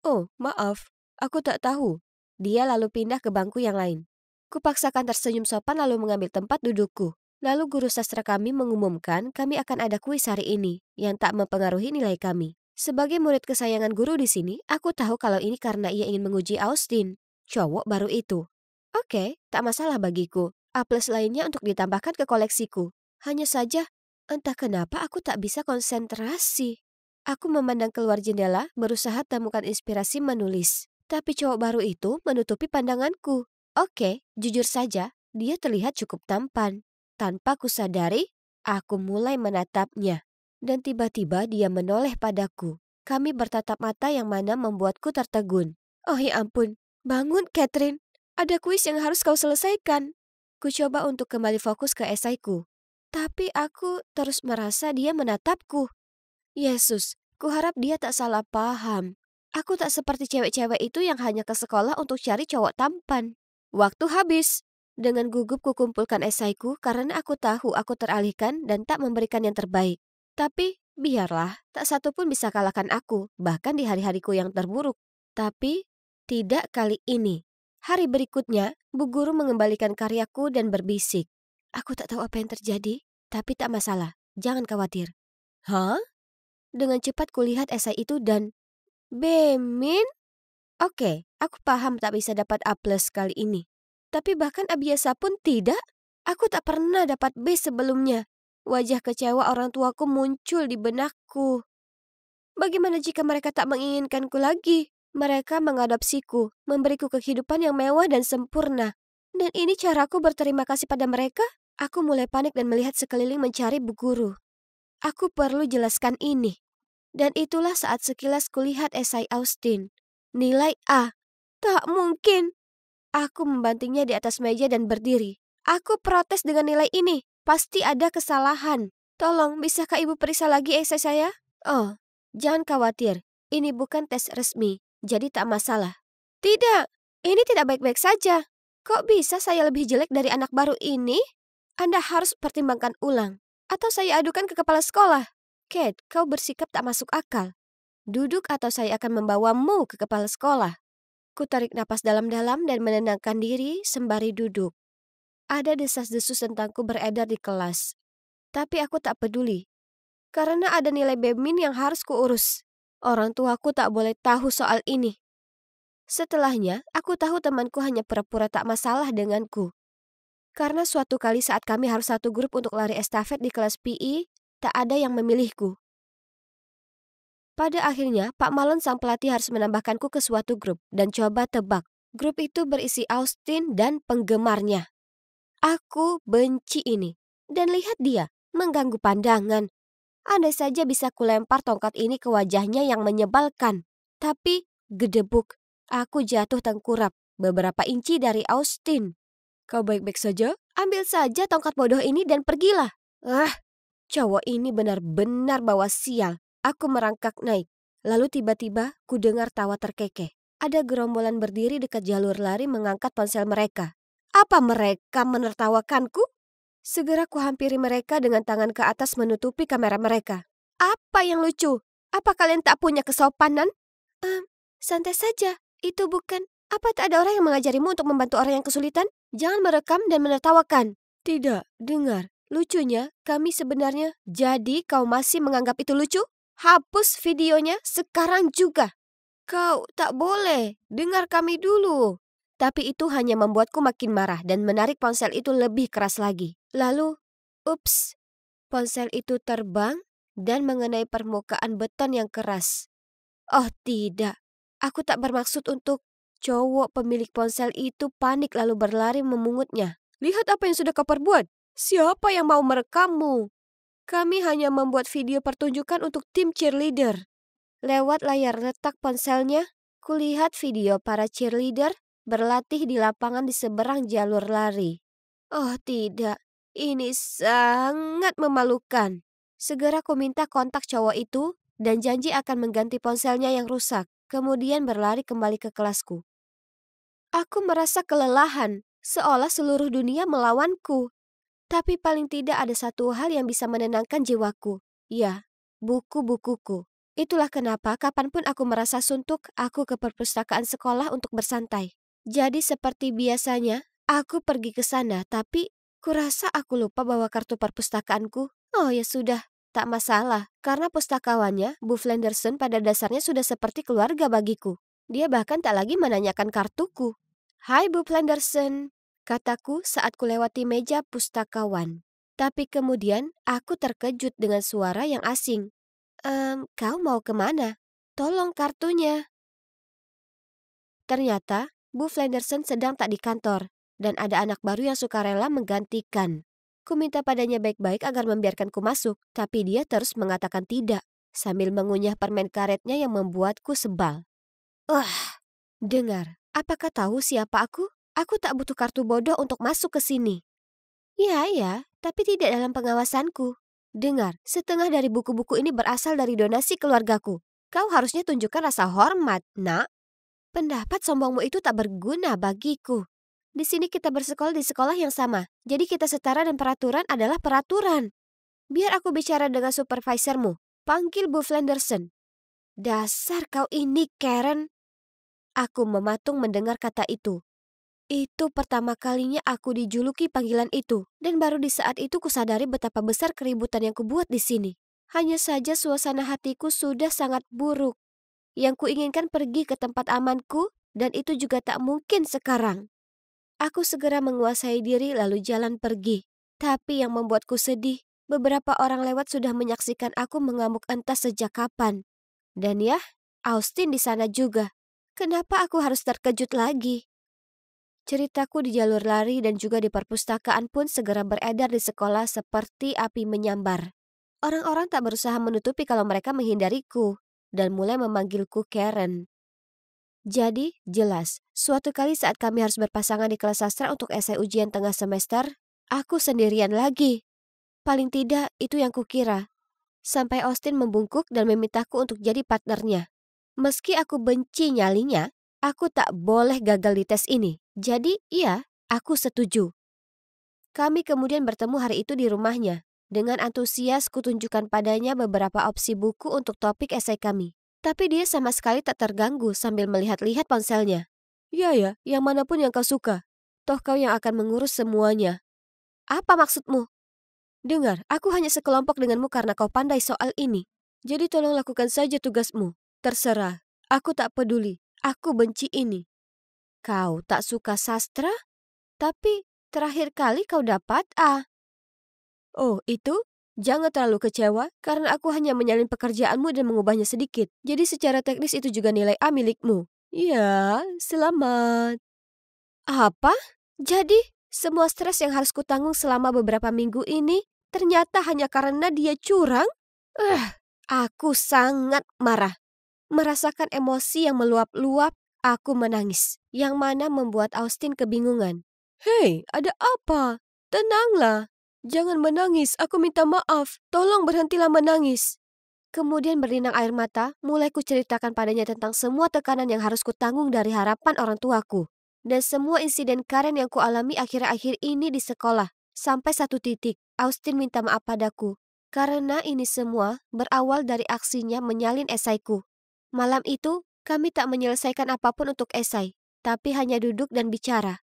Oh, maaf, aku tak tahu. Dia lalu pindah ke bangku yang lain. Kupaksakan tersenyum sopan lalu mengambil tempat dudukku. Lalu guru sastra kami mengumumkan kami akan ada kuis hari ini yang tak mempengaruhi nilai kami. Sebagai murid kesayangan guru di sini, aku tahu kalau ini karena ia ingin menguji Austin, cowok baru itu. Oke, tak masalah bagiku. A+ lainnya untuk ditambahkan ke koleksiku. Hanya saja, entah kenapa aku tak bisa konsentrasi. Aku memandang keluar jendela, berusaha temukan inspirasi menulis. Tapi cowok baru itu menutupi pandanganku. Oke, jujur saja, Dia terlihat cukup tampan. Tanpa kusadari, aku mulai menatapnya. Dan tiba-tiba dia menoleh padaku. Kami bertatap mata yang mana membuatku tertegun. Oh ya ampun, bangun Catherine. Ada kuis yang harus kau selesaikan. Ku coba untuk kembali fokus ke esaiku. Tapi aku terus merasa dia menatapku. Yesus, kuharap dia tak salah paham. Aku tak seperti cewek-cewek itu yang hanya ke sekolah untuk cari cowok tampan. Waktu habis. Dengan gugup kukumpulkan esaiku karena aku tahu aku teralihkan dan tak memberikan yang terbaik. Tapi, biarlah, tak satu pun bisa kalahkan aku, bahkan di hari-hariku yang terburuk. Tapi, tidak kali ini. Hari berikutnya, Bu Guru mengembalikan karyaku dan berbisik. Aku tak tahu apa yang terjadi, tapi tak masalah. Jangan khawatir. Hah? Dengan cepat kulihat esai itu dan... Bemin? Oke, aku paham tak bisa dapat A+ kali ini. Tapi bahkan A biasa pun tidak. Aku tak pernah dapat B sebelumnya. Wajah kecewa orang tuaku muncul di benakku. Bagaimana jika mereka tak menginginkanku lagi? Mereka mengadopsiku, memberiku kehidupan yang mewah dan sempurna. Dan ini caraku berterima kasih pada mereka? Aku mulai panik dan melihat sekeliling mencari Bu Guru. Aku perlu jelaskan ini. Dan itulah saat sekilas kulihat esai Austin. Nilai A. Tak mungkin. Aku membantingnya di atas meja dan berdiri. Aku protes dengan nilai ini. Pasti ada kesalahan. Tolong, bisakah ibu periksa lagi esai saya? Oh, jangan khawatir. Ini bukan tes resmi, jadi tak masalah. Tidak, ini tidak baik-baik saja. Kok bisa saya lebih jelek dari anak baru ini? Anda harus pertimbangkan ulang. Atau saya adukan ke kepala sekolah. Kate, kau bersikap tak masuk akal. Duduk atau saya akan membawamu ke kepala sekolah. Ku tarik napas dalam-dalam dan menenangkan diri sembari duduk. Ada desas-desus tentangku beredar di kelas. Tapi aku tak peduli. Karena ada nilai Bemin yang harus kuurus. Orang tuaku tak boleh tahu soal ini. Setelahnya, aku tahu temanku hanya pura-pura tak masalah denganku. Karena suatu kali saat kami harus satu grup untuk lari estafet di kelas PE, tak ada yang memilihku. Pada akhirnya, Pak Malon sang pelatih harus menambahkanku ke suatu grup dan coba tebak. Grup itu berisi Austin dan penggemarnya. Aku benci ini. Dan lihat dia, mengganggu pandangan. Andai saja bisa kulempar tongkat ini ke wajahnya yang menyebalkan. Tapi, gedebuk, aku jatuh tengkurap beberapa inci dari Austin. Kau baik-baik saja? Ambil saja tongkat bodoh ini dan pergilah. Cowok ini benar-benar bawa sial. Aku merangkak naik. Lalu tiba-tiba ku dengar tawa terkekeh. Ada gerombolan berdiri dekat jalur lari mengangkat ponsel mereka. Apa mereka menertawakanku? Segera ku hampiri mereka dengan tangan ke atas menutupi kamera mereka. Apa yang lucu? Apa kalian tak punya kesopanan? Santai saja. Itu bukan. Apa tak ada orang yang mengajarimu untuk membantu orang yang kesulitan? Jangan merekam dan menertawakan. Tidak, dengar. Lucunya, kami sebenarnya. Jadi kau masih menganggap itu lucu? Hapus videonya sekarang juga. Kau tak boleh. Dengar kami dulu. Tapi itu hanya membuatku makin marah dan menarik ponsel itu lebih keras lagi. Lalu, ups, ponsel itu terbang dan mengenai permukaan beton yang keras. Oh tidak, aku tak bermaksud untuk. Cowok pemilik ponsel itu panik lalu berlari memungutnya. Lihat apa yang sudah kau perbuat. Siapa yang mau merekammu? Kami hanya membuat video pertunjukan untuk tim cheerleader. Lewat layar retak ponselnya, kulihat video para cheerleader berlatih di lapangan di seberang jalur lari. Oh tidak, ini sangat memalukan. Segera ku minta kontak cowok itu dan janji akan mengganti ponselnya yang rusak. Kemudian berlari kembali ke kelasku. Aku merasa kelelahan, seolah seluruh dunia melawanku. Tapi paling tidak ada satu hal yang bisa menenangkan jiwaku. Ya, buku-bukuku. Itulah kenapa kapanpun aku merasa suntuk, aku ke perpustakaan sekolah untuk bersantai. Jadi seperti biasanya, aku pergi ke sana, tapi kurasa aku lupa bawa kartu perpustakaanku. Oh ya sudah, tak masalah. Karena pustakawannya, Bu Flenderson pada dasarnya sudah seperti keluarga bagiku. Dia bahkan tak lagi menanyakan kartuku. Hai Bu Flenderson, kataku saat kulewati meja pustakawan. Tapi kemudian aku terkejut dengan suara yang asing. Kau mau kemana? Tolong kartunya. Ternyata Bu Flenderson sedang tak di kantor. dan ada anak baru yang sukarela menggantikan. Ku minta padanya baik-baik agar membiarkanku masuk, tapi dia terus mengatakan tidak, sambil mengunyah permen karetnya yang membuatku sebal. Wah, dengar, apakah tahu siapa aku? Aku tak butuh kartu bodoh untuk masuk ke sini. Ya, tapi tidak dalam pengawasanku. Dengar, setengah dari buku-buku ini berasal dari donasi keluargaku. Kau harusnya tunjukkan rasa hormat, nak. Pendapat sombongmu itu tak berguna bagiku. Di sini kita bersekolah di sekolah yang sama, jadi kita setara dan peraturan adalah peraturan. Biar aku bicara dengan supervisormu. Panggil Bu Flenderson. Dasar kau ini, Karen. Aku mematung mendengar kata itu. Itu pertama kalinya aku dijuluki panggilan itu, dan baru di saat itu kusadari betapa besar keributan yang kubuat di sini. Hanya saja suasana hatiku sudah sangat buruk. Yang kuinginkan pergi ke tempat amanku, dan itu juga tak mungkin sekarang. Aku segera menguasai diri lalu jalan pergi. Tapi yang membuatku sedih, beberapa orang lewat sudah menyaksikan aku mengamuk entah sejak kapan. Dan ya, Austin di sana juga. Kenapa aku harus terkejut lagi? Ceritaku di jalur lari dan juga di perpustakaan pun segera beredar di sekolah seperti api menyambar. Orang-orang tak berusaha menutupi kalau mereka menghindariku dan mulai memanggilku Karen. Jadi, jelas, suatu kali saat kami harus berpasangan di kelas sastra untuk esai ujian tengah semester, aku sendirian lagi. Paling tidak, itu yang kukira. Sampai Austin membungkuk dan memintaku untuk jadi partnernya. Meski aku benci nyalinya, aku tak boleh gagal di tes ini. Jadi, iya, aku setuju. Kami kemudian bertemu hari itu di rumahnya. Dengan antusias kutunjukkan padanya beberapa opsi buku untuk topik esai kami. Tapi dia sama sekali tak terganggu sambil melihat-lihat ponselnya. Ya, yang manapun yang kau suka. Toh kau yang akan mengurus semuanya. Apa maksudmu? Dengar, aku hanya sekelompok denganmu karena kau pandai soal ini. Jadi tolong lakukan saja tugasmu. Terserah, aku tak peduli. Aku benci ini. Kau tak suka sastra? Tapi terakhir kali kau dapat A. Oh, itu? Jangan terlalu kecewa karena aku hanya menyalin pekerjaanmu dan mengubahnya sedikit. Jadi secara teknis itu juga nilai A milikmu. Ya, selamat. Apa? Jadi semua stres yang harus kutanggung selama beberapa minggu ini ternyata hanya karena dia curang? Aku sangat marah. Merasakan emosi yang meluap-luap, aku menangis. Yang mana membuat Austin kebingungan. Hei, ada apa? Tenanglah. Jangan menangis, aku minta maaf. Tolong berhentilah menangis. Kemudian berlinang air mata, mulai kuceritakan padanya tentang semua tekanan yang harus kutanggung dari harapan orang tuaku. Dan semua insiden Karen yang kualami akhir-akhir ini di sekolah. Sampai satu titik, Austin minta maaf padaku. Karena ini semua berawal dari aksinya menyalin esaiku. Malam itu, kami tak menyelesaikan apapun untuk esai, tapi hanya duduk dan bicara.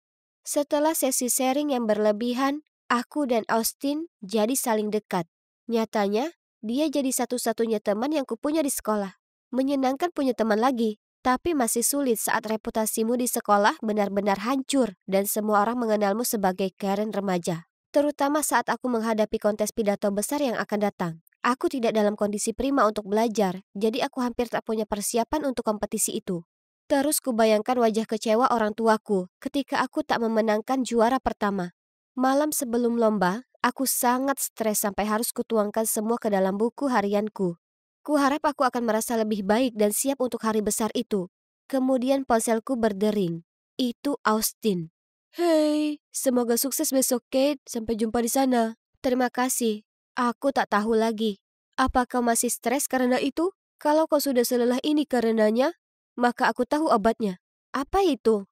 Setelah sesi sharing yang berlebihan, aku dan Austin jadi saling dekat. Nyatanya, dia jadi satu-satunya teman yang kupunya di sekolah. Menyenangkan punya teman lagi, tapi masih sulit saat reputasimu di sekolah benar-benar hancur dan semua orang mengenalmu sebagai Karen remaja. Terutama saat aku menghadapi kontes pidato besar yang akan datang. Aku tidak dalam kondisi prima untuk belajar, jadi aku hampir tak punya persiapan untuk kompetisi itu. Terus kubayangkan wajah kecewa orang tuaku ketika aku tak memenangkan juara pertama. Malam sebelum lomba, aku sangat stres sampai harus kutuangkan semua ke dalam buku harianku. Kuharap aku akan merasa lebih baik dan siap untuk hari besar itu. Kemudian ponselku berdering. Itu Austin. Hei, semoga sukses besok, Kate. Sampai jumpa di sana. Terima kasih. Aku tak tahu lagi. Apa kau masih stres karena itu? Kalau kau sudah selelah ini karenanya, maka aku tahu obatnya. Apa itu?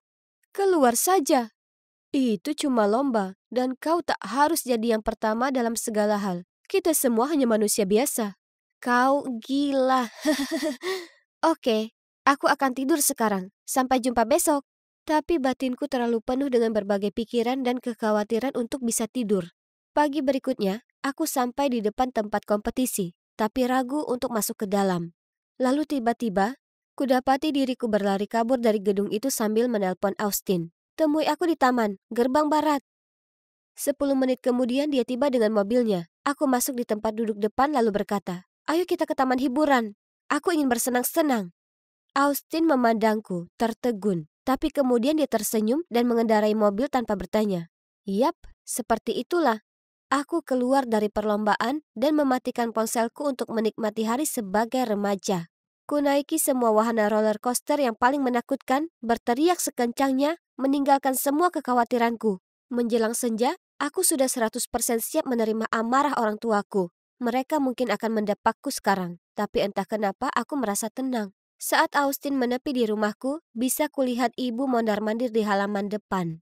Keluar saja. Itu cuma lomba, dan kau tak harus jadi yang pertama dalam segala hal. Kita semua hanya manusia biasa. Kau gila. Oke, aku akan tidur sekarang. Sampai jumpa besok. Tapi batinku terlalu penuh dengan berbagai pikiran dan kekhawatiran untuk bisa tidur. Pagi berikutnya, aku sampai di depan tempat kompetisi, tapi ragu untuk masuk ke dalam. Lalu tiba-tiba, kudapati diriku berlari kabur dari gedung itu sambil menelpon Austin. Temui aku di taman, gerbang barat. 10 menit kemudian dia tiba dengan mobilnya. Aku masuk di tempat duduk depan lalu berkata, ayo kita ke taman hiburan. Aku ingin bersenang-senang. Austin memandangku, tertegun. Tapi kemudian dia tersenyum dan mengendarai mobil tanpa bertanya. Yap, seperti itulah. Aku keluar dari perlombaan dan mematikan ponselku untuk menikmati hari sebagai remaja. Kunaiki semua wahana roller coaster yang paling menakutkan, berteriak sekencangnya, meninggalkan semua kekhawatiranku. Menjelang senja, aku sudah 100% siap menerima amarah orang tuaku. Mereka mungkin akan mendapakku sekarang, tapi entah kenapa aku merasa tenang. Saat Austin menepi di rumahku, bisa kulihat ibu mondar-mandir di halaman depan.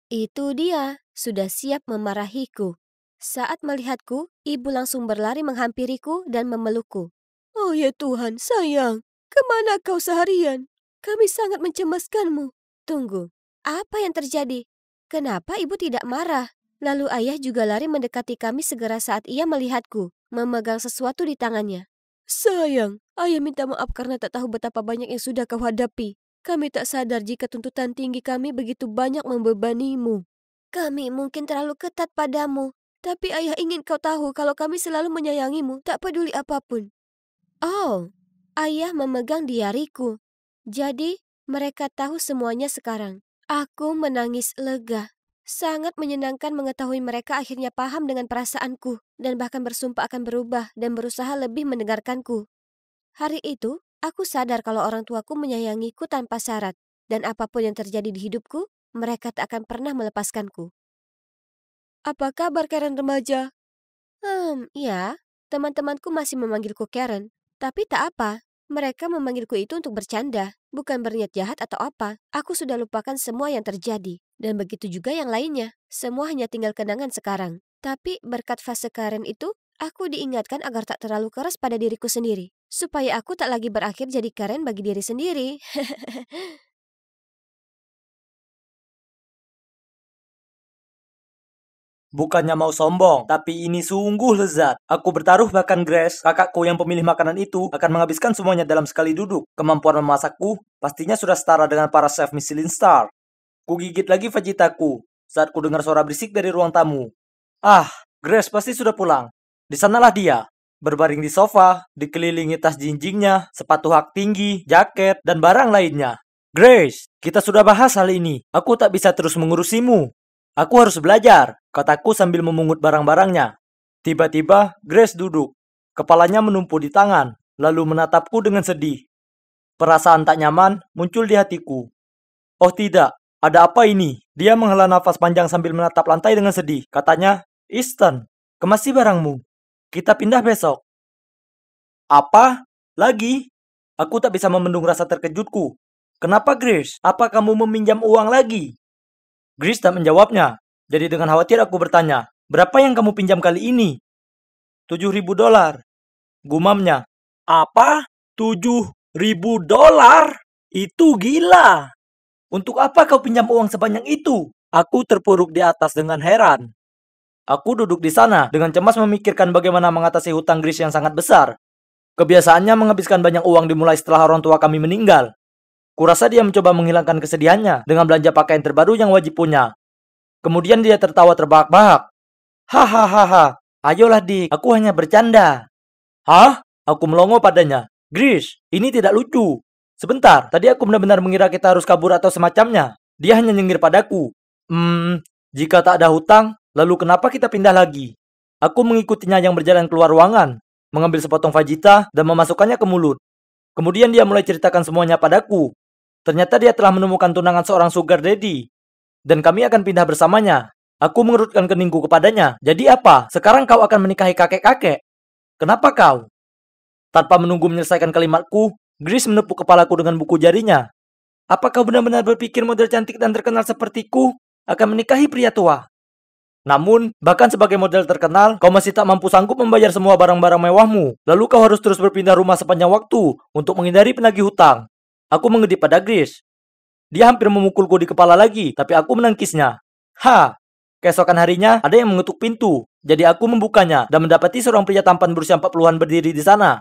Itu dia, sudah siap memarahiku. Saat melihatku, ibu langsung berlari menghampiriku dan memelukku. Oh ya Tuhan, sayang, kemana kau seharian? Kami sangat mencemaskanmu. Tunggu, apa yang terjadi? Kenapa ibu tidak marah? Lalu ayah juga lari mendekati kami segera saat ia melihatku, memegang sesuatu di tangannya. Sayang, ayah minta maaf karena tak tahu betapa banyak yang sudah kau hadapi. Kami tak sadar jika tuntutan tinggi kami begitu banyak membebanimu. Kami mungkin terlalu ketat padamu. Tapi ayah ingin kau tahu kalau kami selalu menyayangimu, tak peduli apapun. Oh, ayah memegang diariku. Jadi, mereka tahu semuanya sekarang. Aku menangis lega. Sangat menyenangkan mengetahui mereka akhirnya paham dengan perasaanku dan bahkan bersumpah akan berubah dan berusaha lebih mendengarkanku. Hari itu, aku sadar kalau orang tuaku menyayangiku tanpa syarat dan apapun yang terjadi di hidupku, mereka tak akan pernah melepaskanku. Apa kabar Karen remaja? Ya, teman-temanku masih memanggilku Karen. Tapi tak apa, mereka memanggilku itu untuk bercanda, bukan berniat jahat atau apa. Aku sudah lupakan semua yang terjadi. Dan begitu juga yang lainnya. Semua hanya tinggal kenangan sekarang. Tapi berkat fase Karen itu, aku diingatkan agar tak terlalu keras pada diriku sendiri. Supaya aku tak lagi berakhir jadi Karen bagi diri sendiri. Bukannya mau sombong, tapi ini sungguh lezat. Aku bertaruh bahkan Grace, kakakku yang pemilih makanan itu, akan menghabiskan semuanya dalam sekali duduk. Kemampuan memasakku pastinya sudah setara dengan para chef Michelin star. Ku gigit lagi fajitaku saat ku dengar suara berisik dari ruang tamu. Ah, Grace pasti sudah pulang. Di sanalah dia, berbaring di sofa, dikelilingi tas jinjingnya, sepatu hak tinggi, jaket, dan barang lainnya. Grace, kita sudah bahas hal ini. Aku tak bisa terus mengurusimu. Aku harus belajar, kataku sambil memungut barang-barangnya. Tiba-tiba, Grace duduk. Kepalanya menumpu di tangan, lalu menatapku dengan sedih. Perasaan tak nyaman muncul di hatiku. Oh tidak, ada apa ini? Dia menghela nafas panjang sambil menatap lantai dengan sedih. Katanya, Easton, kemasi barangmu. Kita pindah besok. Apa? Lagi? Aku tak bisa membendung rasa terkejutku. Kenapa Grace? Apa kamu meminjam uang lagi? Grace tak menjawabnya. Jadi dengan khawatir aku bertanya, berapa yang kamu pinjam kali ini? $7.000. Gumamnya. Apa? $7.000? Itu gila. Untuk apa kau pinjam uang sebanyak itu? Aku terpuruk di atas dengan heran. Aku duduk di sana dengan cemas memikirkan bagaimana mengatasi hutang Grace yang sangat besar. Kebiasaannya menghabiskan banyak uang dimulai setelah orang tua kami meninggal. Kurasa dia mencoba menghilangkan kesedihannya dengan belanja pakaian terbaru yang wajib punya. Kemudian dia tertawa terbahak-bahak. Hahaha, ayolah dik, aku hanya bercanda. Hah? Aku melongo padanya. Grace, ini tidak lucu. Sebentar, tadi aku benar-benar mengira kita harus kabur atau semacamnya. Dia hanya nyengir padaku. Jika tak ada hutang, lalu kenapa kita pindah lagi? Aku mengikutinya yang berjalan keluar ruangan, mengambil sepotong fajita dan memasukkannya ke mulut. Kemudian dia mulai ceritakan semuanya padaku. Ternyata dia telah menemukan tunangan seorang sugar daddy. Dan kami akan pindah bersamanya. Aku mengerutkan keningku kepadanya. Jadi apa? Sekarang kau akan menikahi kakek-kakek? Kenapa kau? Tanpa menunggu menyelesaikan kalimatku, Grace menepuk kepalaku dengan buku jarinya. Apa kau benar-benar berpikir model cantik dan terkenal sepertiku akan menikahi pria tua? Namun, bahkan sebagai model terkenal, kau masih tak mampu sanggup membayar semua barang-barang mewahmu. Lalu kau harus terus berpindah rumah sepanjang waktu untuk menghindari penagih hutang. Aku mengedip pada Grace. Dia hampir memukulku di kepala lagi, tapi aku menangkisnya. Keesokan harinya, ada yang mengetuk pintu. Jadi aku membukanya dan mendapati seorang pria tampan berusia 40-an berdiri di sana.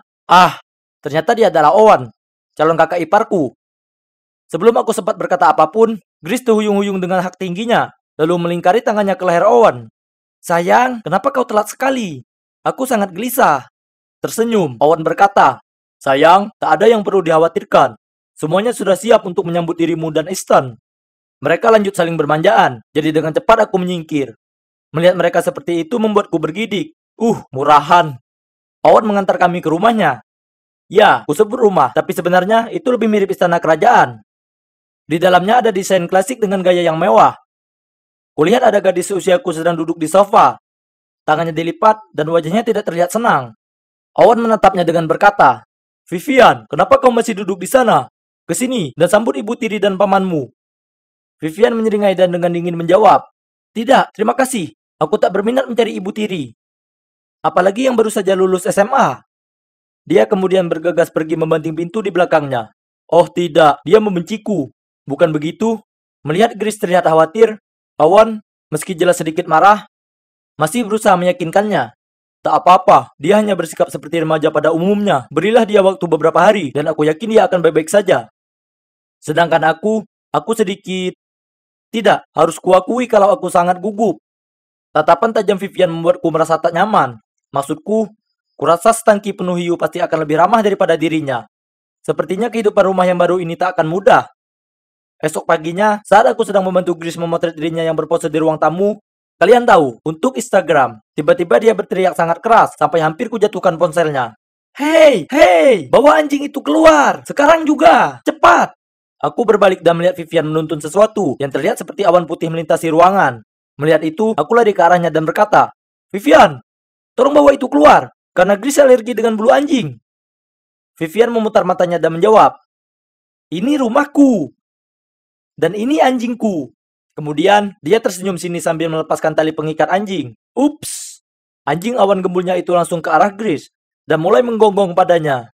Ternyata dia adalah Owen, calon kakak iparku. Sebelum aku sempat berkata apapun, Grace terhuyung-huyung dengan hak tingginya, lalu melingkari tangannya ke leher Owen. Sayang, kenapa kau telat sekali? Aku sangat gelisah. Tersenyum, Owen berkata, sayang, tak ada yang perlu dikhawatirkan. Semuanya sudah siap untuk menyambut dirimu dan Easton. Mereka lanjut saling bermanjaan, jadi dengan cepat aku menyingkir. Melihat mereka seperti itu membuatku bergidik. Murahan. Owen mengantar kami ke rumahnya. Ya, aku sebut rumah, tapi sebenarnya itu lebih mirip istana kerajaan. Di dalamnya ada desain klasik dengan gaya yang mewah. Kulihat ada gadis seusiaku sedang duduk di sofa. Tangannya dilipat dan wajahnya tidak terlihat senang. Owen menatapnya dengan berkata, "Vivian, kenapa kau masih duduk di sana? Kesini dan sambut ibu tiri dan pamanmu." Vivian menyeringai dan dengan dingin menjawab, "Tidak, terima kasih. Aku tak berminat mencari ibu tiri. Apalagi yang baru saja lulus SMA." Dia kemudian bergegas pergi membanting pintu di belakangnya. Oh tidak, dia membenciku. Bukan begitu? Melihat Grace terlihat khawatir, Owen, meski jelas sedikit marah, masih berusaha meyakinkannya. Tak apa-apa, dia hanya bersikap seperti remaja pada umumnya. Berilah dia waktu beberapa hari, dan aku yakin dia akan baik-baik saja. Sedangkan aku sedikit... Tidak, harus kuakui kalau aku sangat gugup. Tatapan tajam Vivian membuatku merasa tak nyaman. Maksudku, kurasa setangki penuh hiu pasti akan lebih ramah daripada dirinya. Sepertinya kehidupan rumah yang baru ini tak akan mudah. Esok paginya, saat aku sedang membantu Grace memotret dirinya yang berpose di ruang tamu, kalian tahu, untuk Instagram, tiba-tiba dia berteriak sangat keras sampai hampir kujatuhkan ponselnya. Hei, bawa anjing itu keluar, sekarang juga, cepat! Aku berbalik dan melihat Vivian menuntun sesuatu yang terlihat seperti awan putih melintasi ruangan. Melihat itu, aku lari ke arahnya dan berkata, "Vivian, tolong bawa itu keluar, karena Grace alergi dengan bulu anjing." Vivian memutar matanya dan menjawab, "Ini rumahku. Dan ini anjingku." Kemudian, dia tersenyum sini sambil melepaskan tali pengikat anjing. Ups! Anjing awan gembulnya itu langsung ke arah Grace dan mulai menggonggong padanya.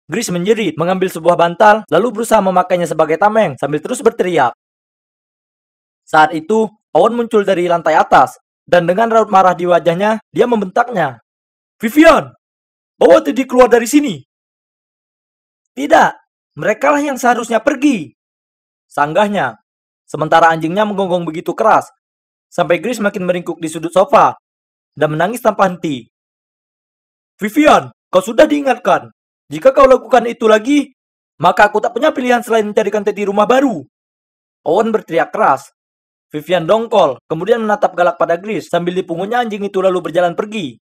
Grace menjerit, mengambil sebuah bantal, lalu berusaha memakainya sebagai tameng sambil terus berteriak. Saat itu, Owen muncul dari lantai atas, dan dengan raut marah di wajahnya, dia membentaknya. "Vivian, bawa Teddy keluar dari sini." "Tidak, merekalah yang seharusnya pergi," sanggahnya. Sementara anjingnya menggonggong begitu keras, sampai Grace makin meringkuk di sudut sofa, dan menangis tanpa henti. "Vivian, kau sudah diingatkan. Jika kau lakukan itu lagi, maka aku tak punya pilihan selain mencarikan Teddy rumah baru." Owen berteriak keras. Vivian dongkol, kemudian menatap galak pada Grace sambil dipungutnya anjing itu lalu berjalan pergi.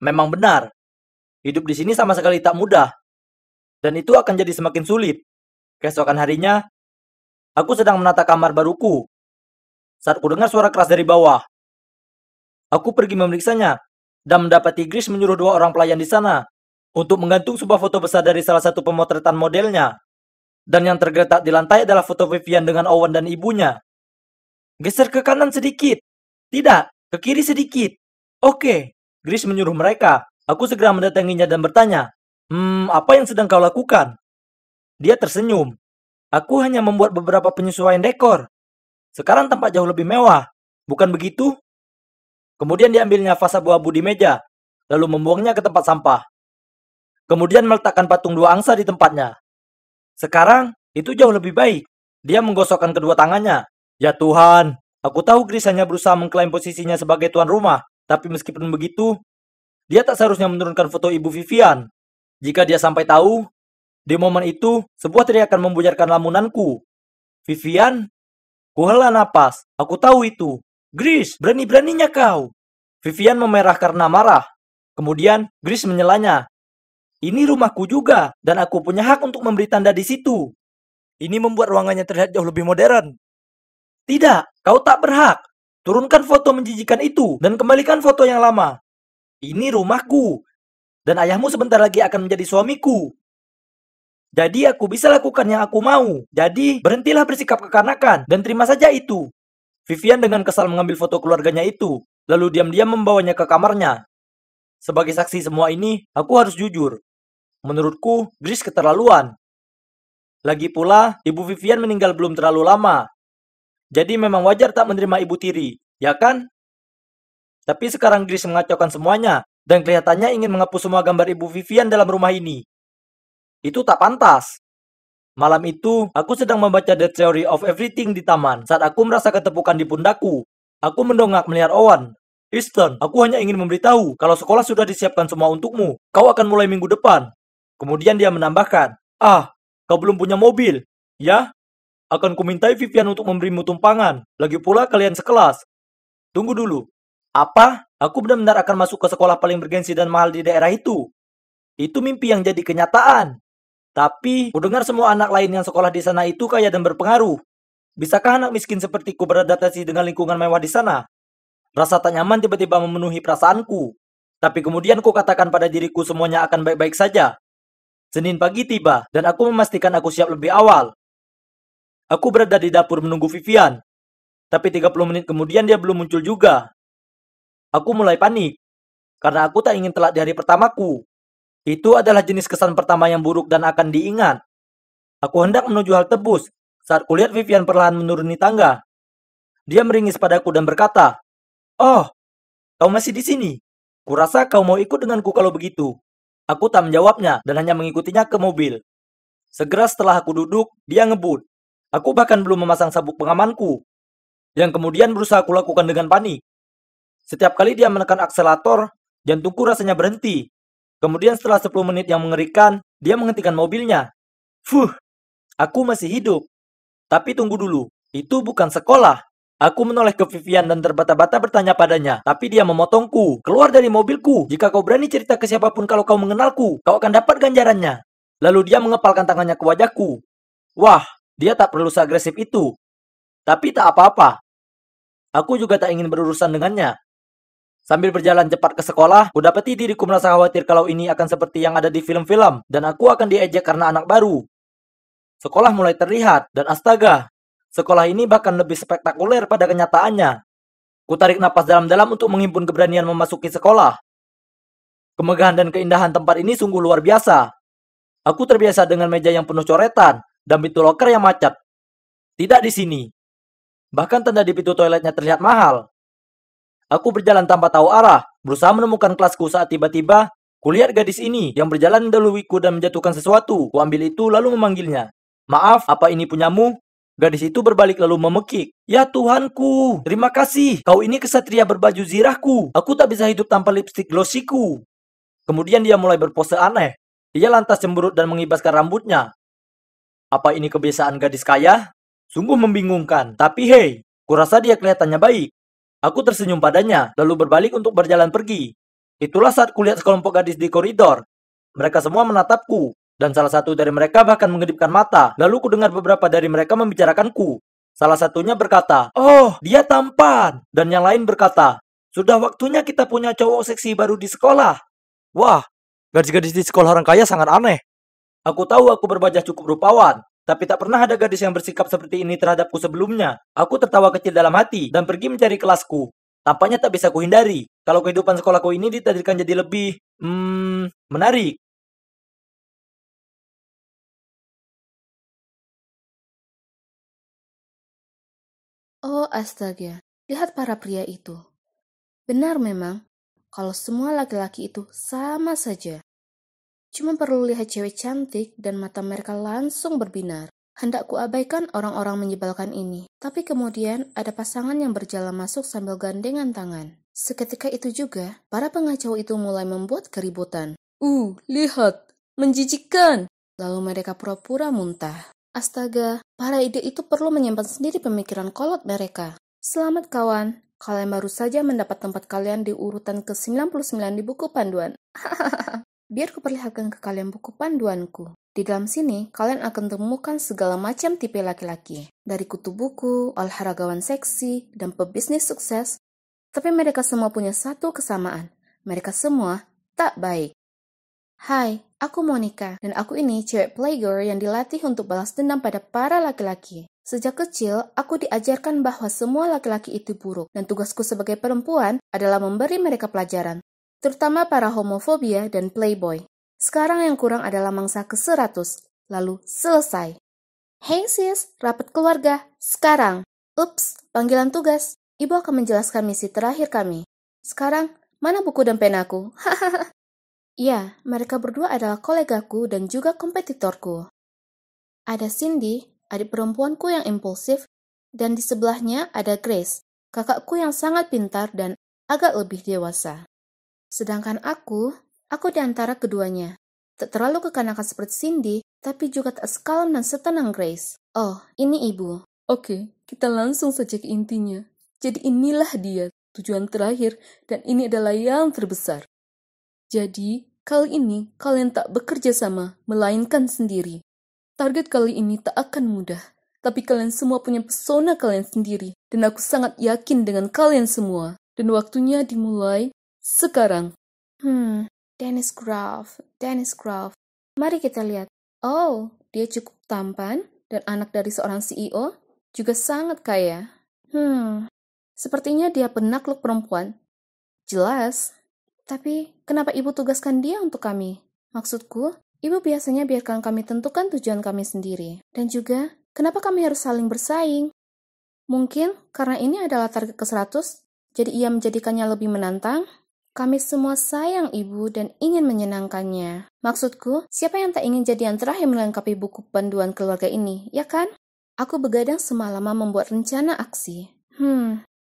Memang benar, hidup di sini sama sekali tak mudah. Dan itu akan jadi semakin sulit. Keesokan harinya, aku sedang menata kamar baruku saat kudengar suara keras dari bawah. Aku pergi memeriksanya dan mendapati Grace menyuruh 2 orang pelayan di sana untuk menggantung sebuah foto besar dari salah satu pemotretan modelnya. Dan yang tergeletak di lantai adalah foto Vivian dengan Owen dan ibunya. "Geser ke kanan sedikit." "Tidak, ke kiri sedikit." "Oke," Grace menyuruh mereka. Aku segera mendatanginya dan bertanya, "Apa yang sedang kau lakukan?" Dia tersenyum. "Aku hanya membuat beberapa penyesuaian dekor. Sekarang tampak jauh lebih mewah, bukan begitu?" Kemudian diambilnya vas abu-abu di meja, lalu membuangnya ke tempat sampah. Kemudian meletakkan patung 2 angsa di tempatnya. "Sekarang, itu jauh lebih baik." Dia menggosokkan kedua tangannya. Ya Tuhan, aku tahu Grace hanya berusaha mengklaim posisinya sebagai tuan rumah, tapi meskipun begitu, dia tak seharusnya menurunkan foto ibu Vivian. Jika dia sampai tahu, di momen itu, sebuah teriakan membuyarkan lamunanku. "Vivian?" Kuhela napas. Aku tahu itu. "Grace, berani-beraninya kau." Vivian memerah karena marah. Kemudian, Grace menyelanya. "Ini rumahku juga, dan aku punya hak untuk memberi tanda di situ." Ini membuat ruangannya terlihat jauh lebih modern. "Tidak, kau tak berhak. Turunkan foto menjijikan itu dan kembalikan foto yang lama. Ini rumahku, dan ayahmu sebentar lagi akan menjadi suamiku. Jadi aku bisa lakukan yang aku mau. Jadi berhentilah bersikap kekanakan dan terima saja itu." Vivian dengan kesal mengambil foto keluarganya itu, lalu diam-diam membawanya ke kamarnya. Sebagai saksi semua ini, aku harus jujur. Menurutku, Grace keterlaluan. Lagi pula, ibu Vivian meninggal belum terlalu lama. Jadi memang wajar tak menerima ibu tiri, ya kan? Tapi sekarang Grace mengacaukan semuanya, dan kelihatannya ingin menghapus semua gambar ibu Vivian dalam rumah ini. Itu tak pantas. Malam itu, aku sedang membaca The Theory of Everything di taman, saat aku merasakan tepukan di pundakku. Aku mendongak melihat Owen. "Easton, aku hanya ingin memberitahu, kalau sekolah sudah disiapkan semua untukmu, kau akan mulai minggu depan." Kemudian dia menambahkan, Kau belum punya mobil, ya? Akan kumintai Vivian untuk memberimu tumpangan. Lagi pula kalian sekelas. Tunggu dulu. Apa? Aku benar-benar akan masuk ke sekolah paling bergengsi dan mahal di daerah itu. Itu mimpi yang jadi kenyataan. Tapi, kudengar semua anak lain yang sekolah di sana itu kaya dan berpengaruh. Bisakah anak miskin sepertiku beradaptasi dengan lingkungan mewah di sana? Rasa tak nyaman tiba-tiba memenuhi perasaanku. Tapi kemudian ku katakan pada diriku semuanya akan baik-baik saja. Senin pagi tiba, dan aku memastikan aku siap lebih awal. Aku berada di dapur menunggu Vivian. Tapi 30 menit kemudian dia belum muncul juga. Aku mulai panik, karena aku tak ingin telat di hari pertamaku. Itu adalah jenis kesan pertama yang buruk dan akan diingat. Aku hendak menuju halte bus saat kulihat Vivian perlahan menuruni tangga. Dia meringis padaku dan berkata, "Oh, kau masih di sini? Kurasa kau mau ikut denganku kalau begitu." Aku tak menjawabnya dan hanya mengikutinya ke mobil. Segera setelah aku duduk, dia ngebut. Aku bahkan belum memasang sabuk pengamanku, yang kemudian berusaha aku lakukan dengan panik. Setiap kali dia menekan akselerator, jantungku rasanya berhenti. Kemudian setelah 10 menit yang mengerikan, dia menghentikan mobilnya. Fuh, aku masih hidup. Tapi tunggu dulu, itu bukan sekolah. Aku menoleh ke Vivian dan terbata-bata bertanya padanya, tapi dia memotongku. "Keluar dari mobilku. Jika kau berani cerita ke siapapun kalau kau mengenalku, kau akan dapat ganjarannya." Lalu dia mengepalkan tangannya ke wajahku. Wah, dia tak perlu seagresif itu. Tapi tak apa-apa. Aku juga tak ingin berurusan dengannya. Sambil berjalan cepat ke sekolah, kudapati diriku merasa khawatir kalau ini akan seperti yang ada di film-film, dan aku akan diejek karena anak baru. Sekolah mulai terlihat, dan astaga, sekolah ini bahkan lebih spektakuler pada kenyataannya. Kutarik napas dalam-dalam untuk menghimpun keberanian memasuki sekolah. Kemegahan dan keindahan tempat ini sungguh luar biasa. Aku terbiasa dengan meja yang penuh coretan, dan pintu loker yang macet. Tidak di sini. Bahkan tanda di pintu toiletnya terlihat mahal. Aku berjalan tanpa tahu arah, berusaha menemukan kelasku saat tiba-tiba, kulihat gadis ini yang berjalan mendahuluiku dan menjatuhkan sesuatu. Kuambil itu lalu memanggilnya. "Maaf, apa ini punyamu?" Gadis itu berbalik lalu memekik. "Ya Tuhanku, terima kasih. Kau ini kesatria berbaju zirahku. Aku tak bisa hidup tanpa lipstik glossiku." Kemudian dia mulai berpose aneh. Dia lantas cemberut dan mengibaskan rambutnya. Apa ini kebiasaan gadis kaya? Sungguh membingungkan. Tapi hei, kurasa dia kelihatannya baik. Aku tersenyum padanya, lalu berbalik untuk berjalan pergi. Itulah saat kulihat sekelompok gadis di koridor. Mereka semua menatapku, dan salah satu dari mereka bahkan mengedipkan mata. Lalu kudengar beberapa dari mereka membicarakanku. Salah satunya berkata, "Oh, dia tampan." Dan yang lain berkata, "Sudah waktunya kita punya cowok seksi baru di sekolah." Wah, gadis-gadis di sekolah orang kaya sangat aneh. Aku tahu aku berwajah cukup rupawan, tapi tak pernah ada gadis yang bersikap seperti ini terhadapku sebelumnya. Aku tertawa kecil dalam hati dan pergi mencari kelasku. Tampaknya tak bisa kuhindari kalau kehidupan sekolahku ini ditakdirkan jadi lebih, menarik. Oh astaga, lihat para pria itu. Benar memang, kalau semua laki-laki itu sama saja. Cuma perlu lihat cewek cantik dan mata mereka langsung berbinar. Hendak kuabaikan orang-orang menyebalkan ini. Tapi kemudian ada pasangan yang berjalan masuk sambil gandengan tangan. Seketika itu juga, para pengacau itu mulai membuat keributan. Lihat, menjijikkan. Lalu mereka pura-pura muntah. Astaga, para ide itu perlu menyimpan sendiri pemikiran kolot mereka. Selamat kawan, kalian baru saja mendapat tempat kalian di urutan ke-99 di buku panduan. Biar kuperlihatkan ke kalian buku panduanku. Di dalam sini, kalian akan temukan segala macam tipe laki-laki. Dari kutu buku, olahragawan seksi, dan pebisnis sukses. Tapi mereka semua punya satu kesamaan. Mereka semua tak baik. Hai, aku Monica, dan aku ini cewek playgirl yang dilatih untuk balas dendam pada para laki-laki. Sejak kecil, aku diajarkan bahwa semua laki-laki itu buruk, dan tugasku sebagai perempuan adalah memberi mereka pelajaran. Terutama para homofobia dan playboy. Sekarang yang kurang adalah mangsa ke-100, lalu selesai. Hey sis, rapat keluarga, sekarang. Ups, panggilan tugas. Ibu akan menjelaskan misi terakhir kami. Sekarang, mana buku dan penaku? Ya, mereka berdua adalah kolegaku dan juga kompetitorku. Ada Cindy, adik perempuanku yang impulsif, dan di sebelahnya ada Grace, kakakku yang sangat pintar dan agak lebih dewasa. Sedangkan aku di antara keduanya. Tak terlalu kekanakan seperti Cindy, tapi juga tak sekalem dan setenang Grace. Oh, ini ibu. Oke, kita langsung saja ke intinya. Jadi inilah dia, tujuan terakhir, dan ini adalah yang terbesar. Jadi, kali ini kalian tak bekerja sama, melainkan sendiri. Target kali ini tak akan mudah, tapi kalian semua punya pesona kalian sendiri, dan aku sangat yakin dengan kalian semua. Dan waktunya dimulai sekarang. Dennis Groff. Mari kita lihat. Oh, dia cukup tampan dan anak dari seorang CEO, juga sangat kaya. Sepertinya dia penakluk perempuan. Jelas. Tapi, kenapa ibu tugaskan dia untuk kami? Maksudku, ibu biasanya biarkan kami tentukan tujuan kami sendiri. Dan juga, kenapa kami harus saling bersaing? Mungkin karena ini adalah target ke-100, jadi ia menjadikannya lebih menantang. Kami semua sayang ibu dan ingin menyenangkannya. Maksudku, siapa yang tak ingin jadi yang terakhir melengkapi buku panduan keluarga ini, ya kan? Aku begadang semalaman membuat rencana aksi.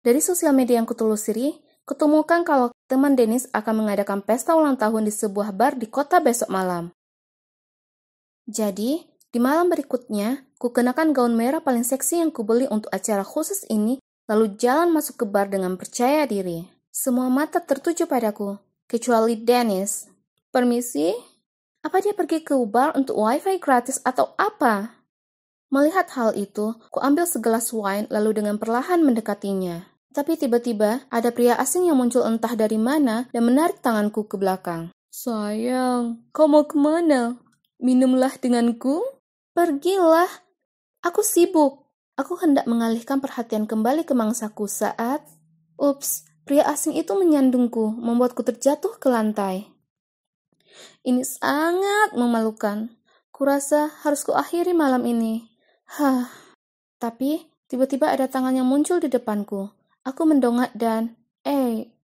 Dari sosial media yang kutelusuri, kutemukan kalau teman Dennis akan mengadakan pesta ulang tahun di sebuah bar di kota besok malam. Jadi, di malam berikutnya, kukenakan gaun merah paling seksi yang kubeli untuk acara khusus ini, lalu jalan masuk ke bar dengan percaya diri. Semua mata tertuju padaku, kecuali Dennis. Permisi? Apa dia pergi ke bar untuk wifi gratis atau apa? Melihat hal itu, ku ambil segelas wine lalu dengan perlahan mendekatinya. Tapi tiba-tiba, ada pria asing yang muncul entah dari mana dan menarik tanganku ke belakang. Sayang, kau mau kemana? Minumlah denganku? Pergilah. Aku sibuk. Aku hendak mengalihkan perhatian kembali ke mangsaku saat... Ups. Pria asing itu menyandungku, membuatku terjatuh ke lantai. Ini sangat memalukan. Kurasa harus kuakhiri malam ini. Tapi, tiba-tiba ada tangan yang muncul di depanku. Aku mendongak dan,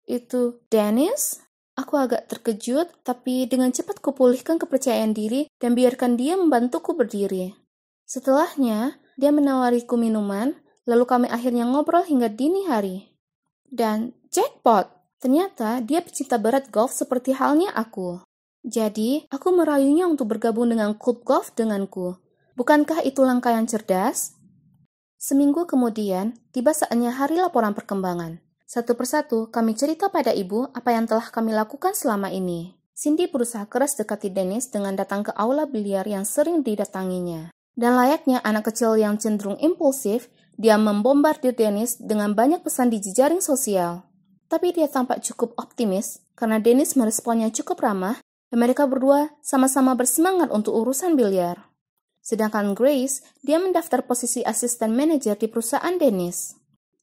itu Dennis? Aku agak terkejut, tapi dengan cepat kupulihkan kepercayaan diri dan biarkan dia membantuku berdiri. Setelahnya, dia menawariku minuman, lalu kami akhirnya ngobrol hingga dini hari. Dan jackpot, ternyata dia pecinta berat golf seperti halnya aku. Jadi, aku merayunya untuk bergabung dengan klub golf denganku. Bukankah itu langkah yang cerdas? Seminggu kemudian, tiba saatnya hari laporan perkembangan. Satu persatu, kami cerita pada ibu apa yang telah kami lakukan selama ini. Cindy berusaha keras dekati Dennis dengan datang ke aula biliar yang sering didatanginya. Dan layaknya anak kecil yang cenderung impulsif, dia membombardir Dennis dengan banyak pesan di jejaring sosial. Tapi dia tampak cukup optimis karena Dennis meresponnya cukup ramah dan mereka berdua sama-sama bersemangat untuk urusan biliar. Sedangkan Grace, dia mendaftar posisi asisten manajer di perusahaan Dennis.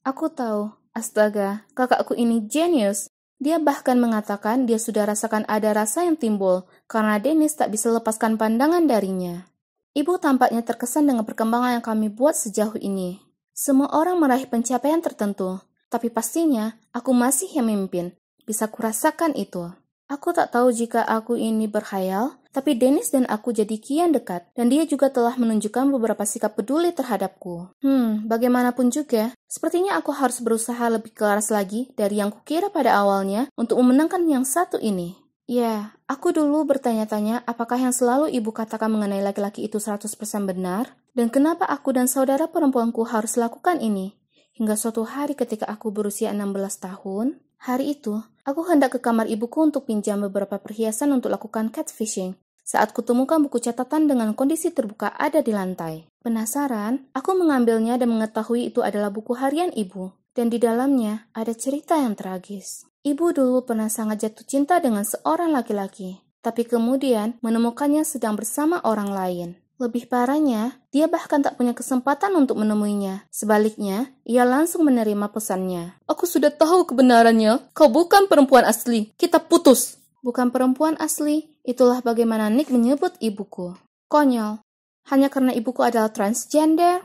Aku tahu, astaga, kakakku ini jenius. Dia bahkan mengatakan dia sudah rasakan ada rasa yang timbul karena Dennis tak bisa lepaskan pandangan darinya. Ibu tampaknya terkesan dengan perkembangan yang kami buat sejauh ini. Semua orang meraih pencapaian tertentu, tapi pastinya aku masih yang memimpin. Bisa kurasakan itu. Aku tak tahu jika aku ini berkhayal, tapi Dennis dan aku jadi kian dekat, dan dia juga telah menunjukkan beberapa sikap peduli terhadapku. Bagaimanapun juga, sepertinya aku harus berusaha lebih keras lagi dari yang kukira pada awalnya untuk memenangkan yang satu ini. Ya, aku dulu bertanya-tanya apakah yang selalu ibu katakan mengenai laki-laki itu 100% benar, dan kenapa aku dan saudara perempuanku harus lakukan ini. Hingga suatu hari ketika aku berusia 16 tahun, hari itu, aku hendak ke kamar ibuku untuk pinjam beberapa perhiasan untuk lakukan catfishing. Saat kutemukan buku catatan dengan kondisi terbuka ada di lantai. Penasaran, aku mengambilnya dan mengetahui itu adalah buku harian ibu. Dan di dalamnya ada cerita yang tragis. Ibu dulu pernah sangat jatuh cinta dengan seorang laki-laki, tapi kemudian menemukannya sedang bersama orang lain. Lebih parahnya, dia bahkan tak punya kesempatan untuk menemuinya. Sebaliknya, ia langsung menerima pesannya. Aku sudah tahu kebenarannya, kau bukan perempuan asli, kita putus. Bukan perempuan asli, itulah bagaimana Nick menyebut ibuku. Konyol, hanya karena ibuku adalah transgender.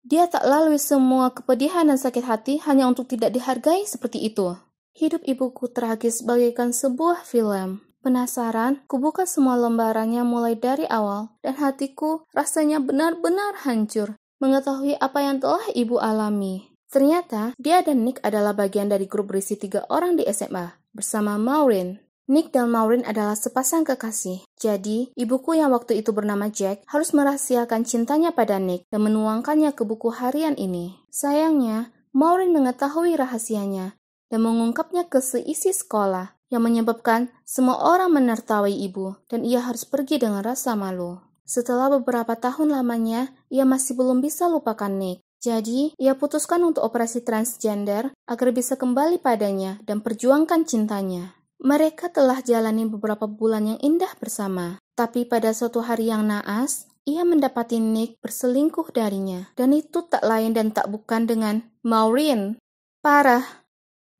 Dia tak lalui semua kepedihan dan sakit hati hanya untuk tidak dihargai seperti itu. Hidup ibuku tragis bagaikan sebuah film. Penasaran, kubuka semua lembarannya mulai dari awal, dan hatiku rasanya benar-benar hancur mengetahui apa yang telah ibu alami. Ternyata, dia dan Nick adalah bagian dari grup berisi 3 orang di SMA, bersama Maureen. Nick dan Maureen adalah sepasang kekasih. Jadi, ibuku yang waktu itu bernama Jack harus merahasiakan cintanya pada Nick dan menuangkannya ke buku harian ini. Sayangnya, Maureen mengetahui rahasianya dan mengungkapnya ke seisi sekolah yang menyebabkan semua orang menertawai ibu dan ia harus pergi dengan rasa malu. Setelah beberapa tahun lamanya, ia masih belum bisa lupakan Nick. Jadi, ia putuskan untuk operasi transgender agar bisa kembali padanya dan perjuangkan cintanya. Mereka telah jalani beberapa bulan yang indah bersama. Tapi pada suatu hari yang naas, ia mendapati Nick berselingkuh darinya. Dan itu tak lain dan tak bukan dengan Maureen. Parah.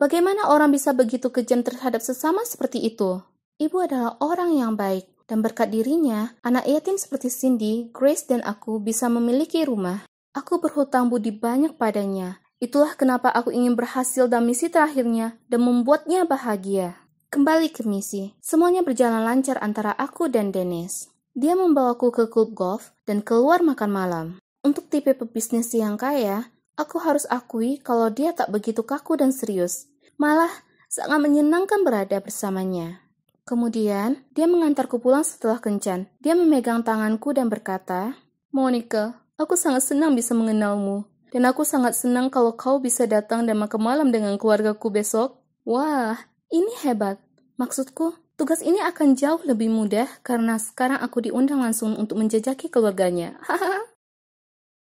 Bagaimana orang bisa begitu kejam terhadap sesama seperti itu? Ibu adalah orang yang baik. Dan berkat dirinya, anak yatim seperti Cindy, Grace, dan aku bisa memiliki rumah. Aku berhutang budi banyak padanya. Itulah kenapa aku ingin berhasil dalam misi terakhirnya dan membuatnya bahagia. Kembali ke misi, semuanya berjalan lancar antara aku dan Dennis. Dia membawaku ke klub golf dan keluar makan malam. Untuk tipe pebisnis yang kaya, aku harus akui kalau dia tak begitu kaku dan serius. Malah, sangat menyenangkan berada bersamanya. Kemudian, dia mengantarku pulang setelah kencan. Dia memegang tanganku dan berkata, "Monica, aku sangat senang bisa mengenalmu. Dan aku sangat senang kalau kau bisa datang dan makan malam dengan keluargaku besok." Wah, ini hebat. Maksudku, tugas ini akan jauh lebih mudah karena sekarang aku diundang langsung untuk menjajaki keluarganya.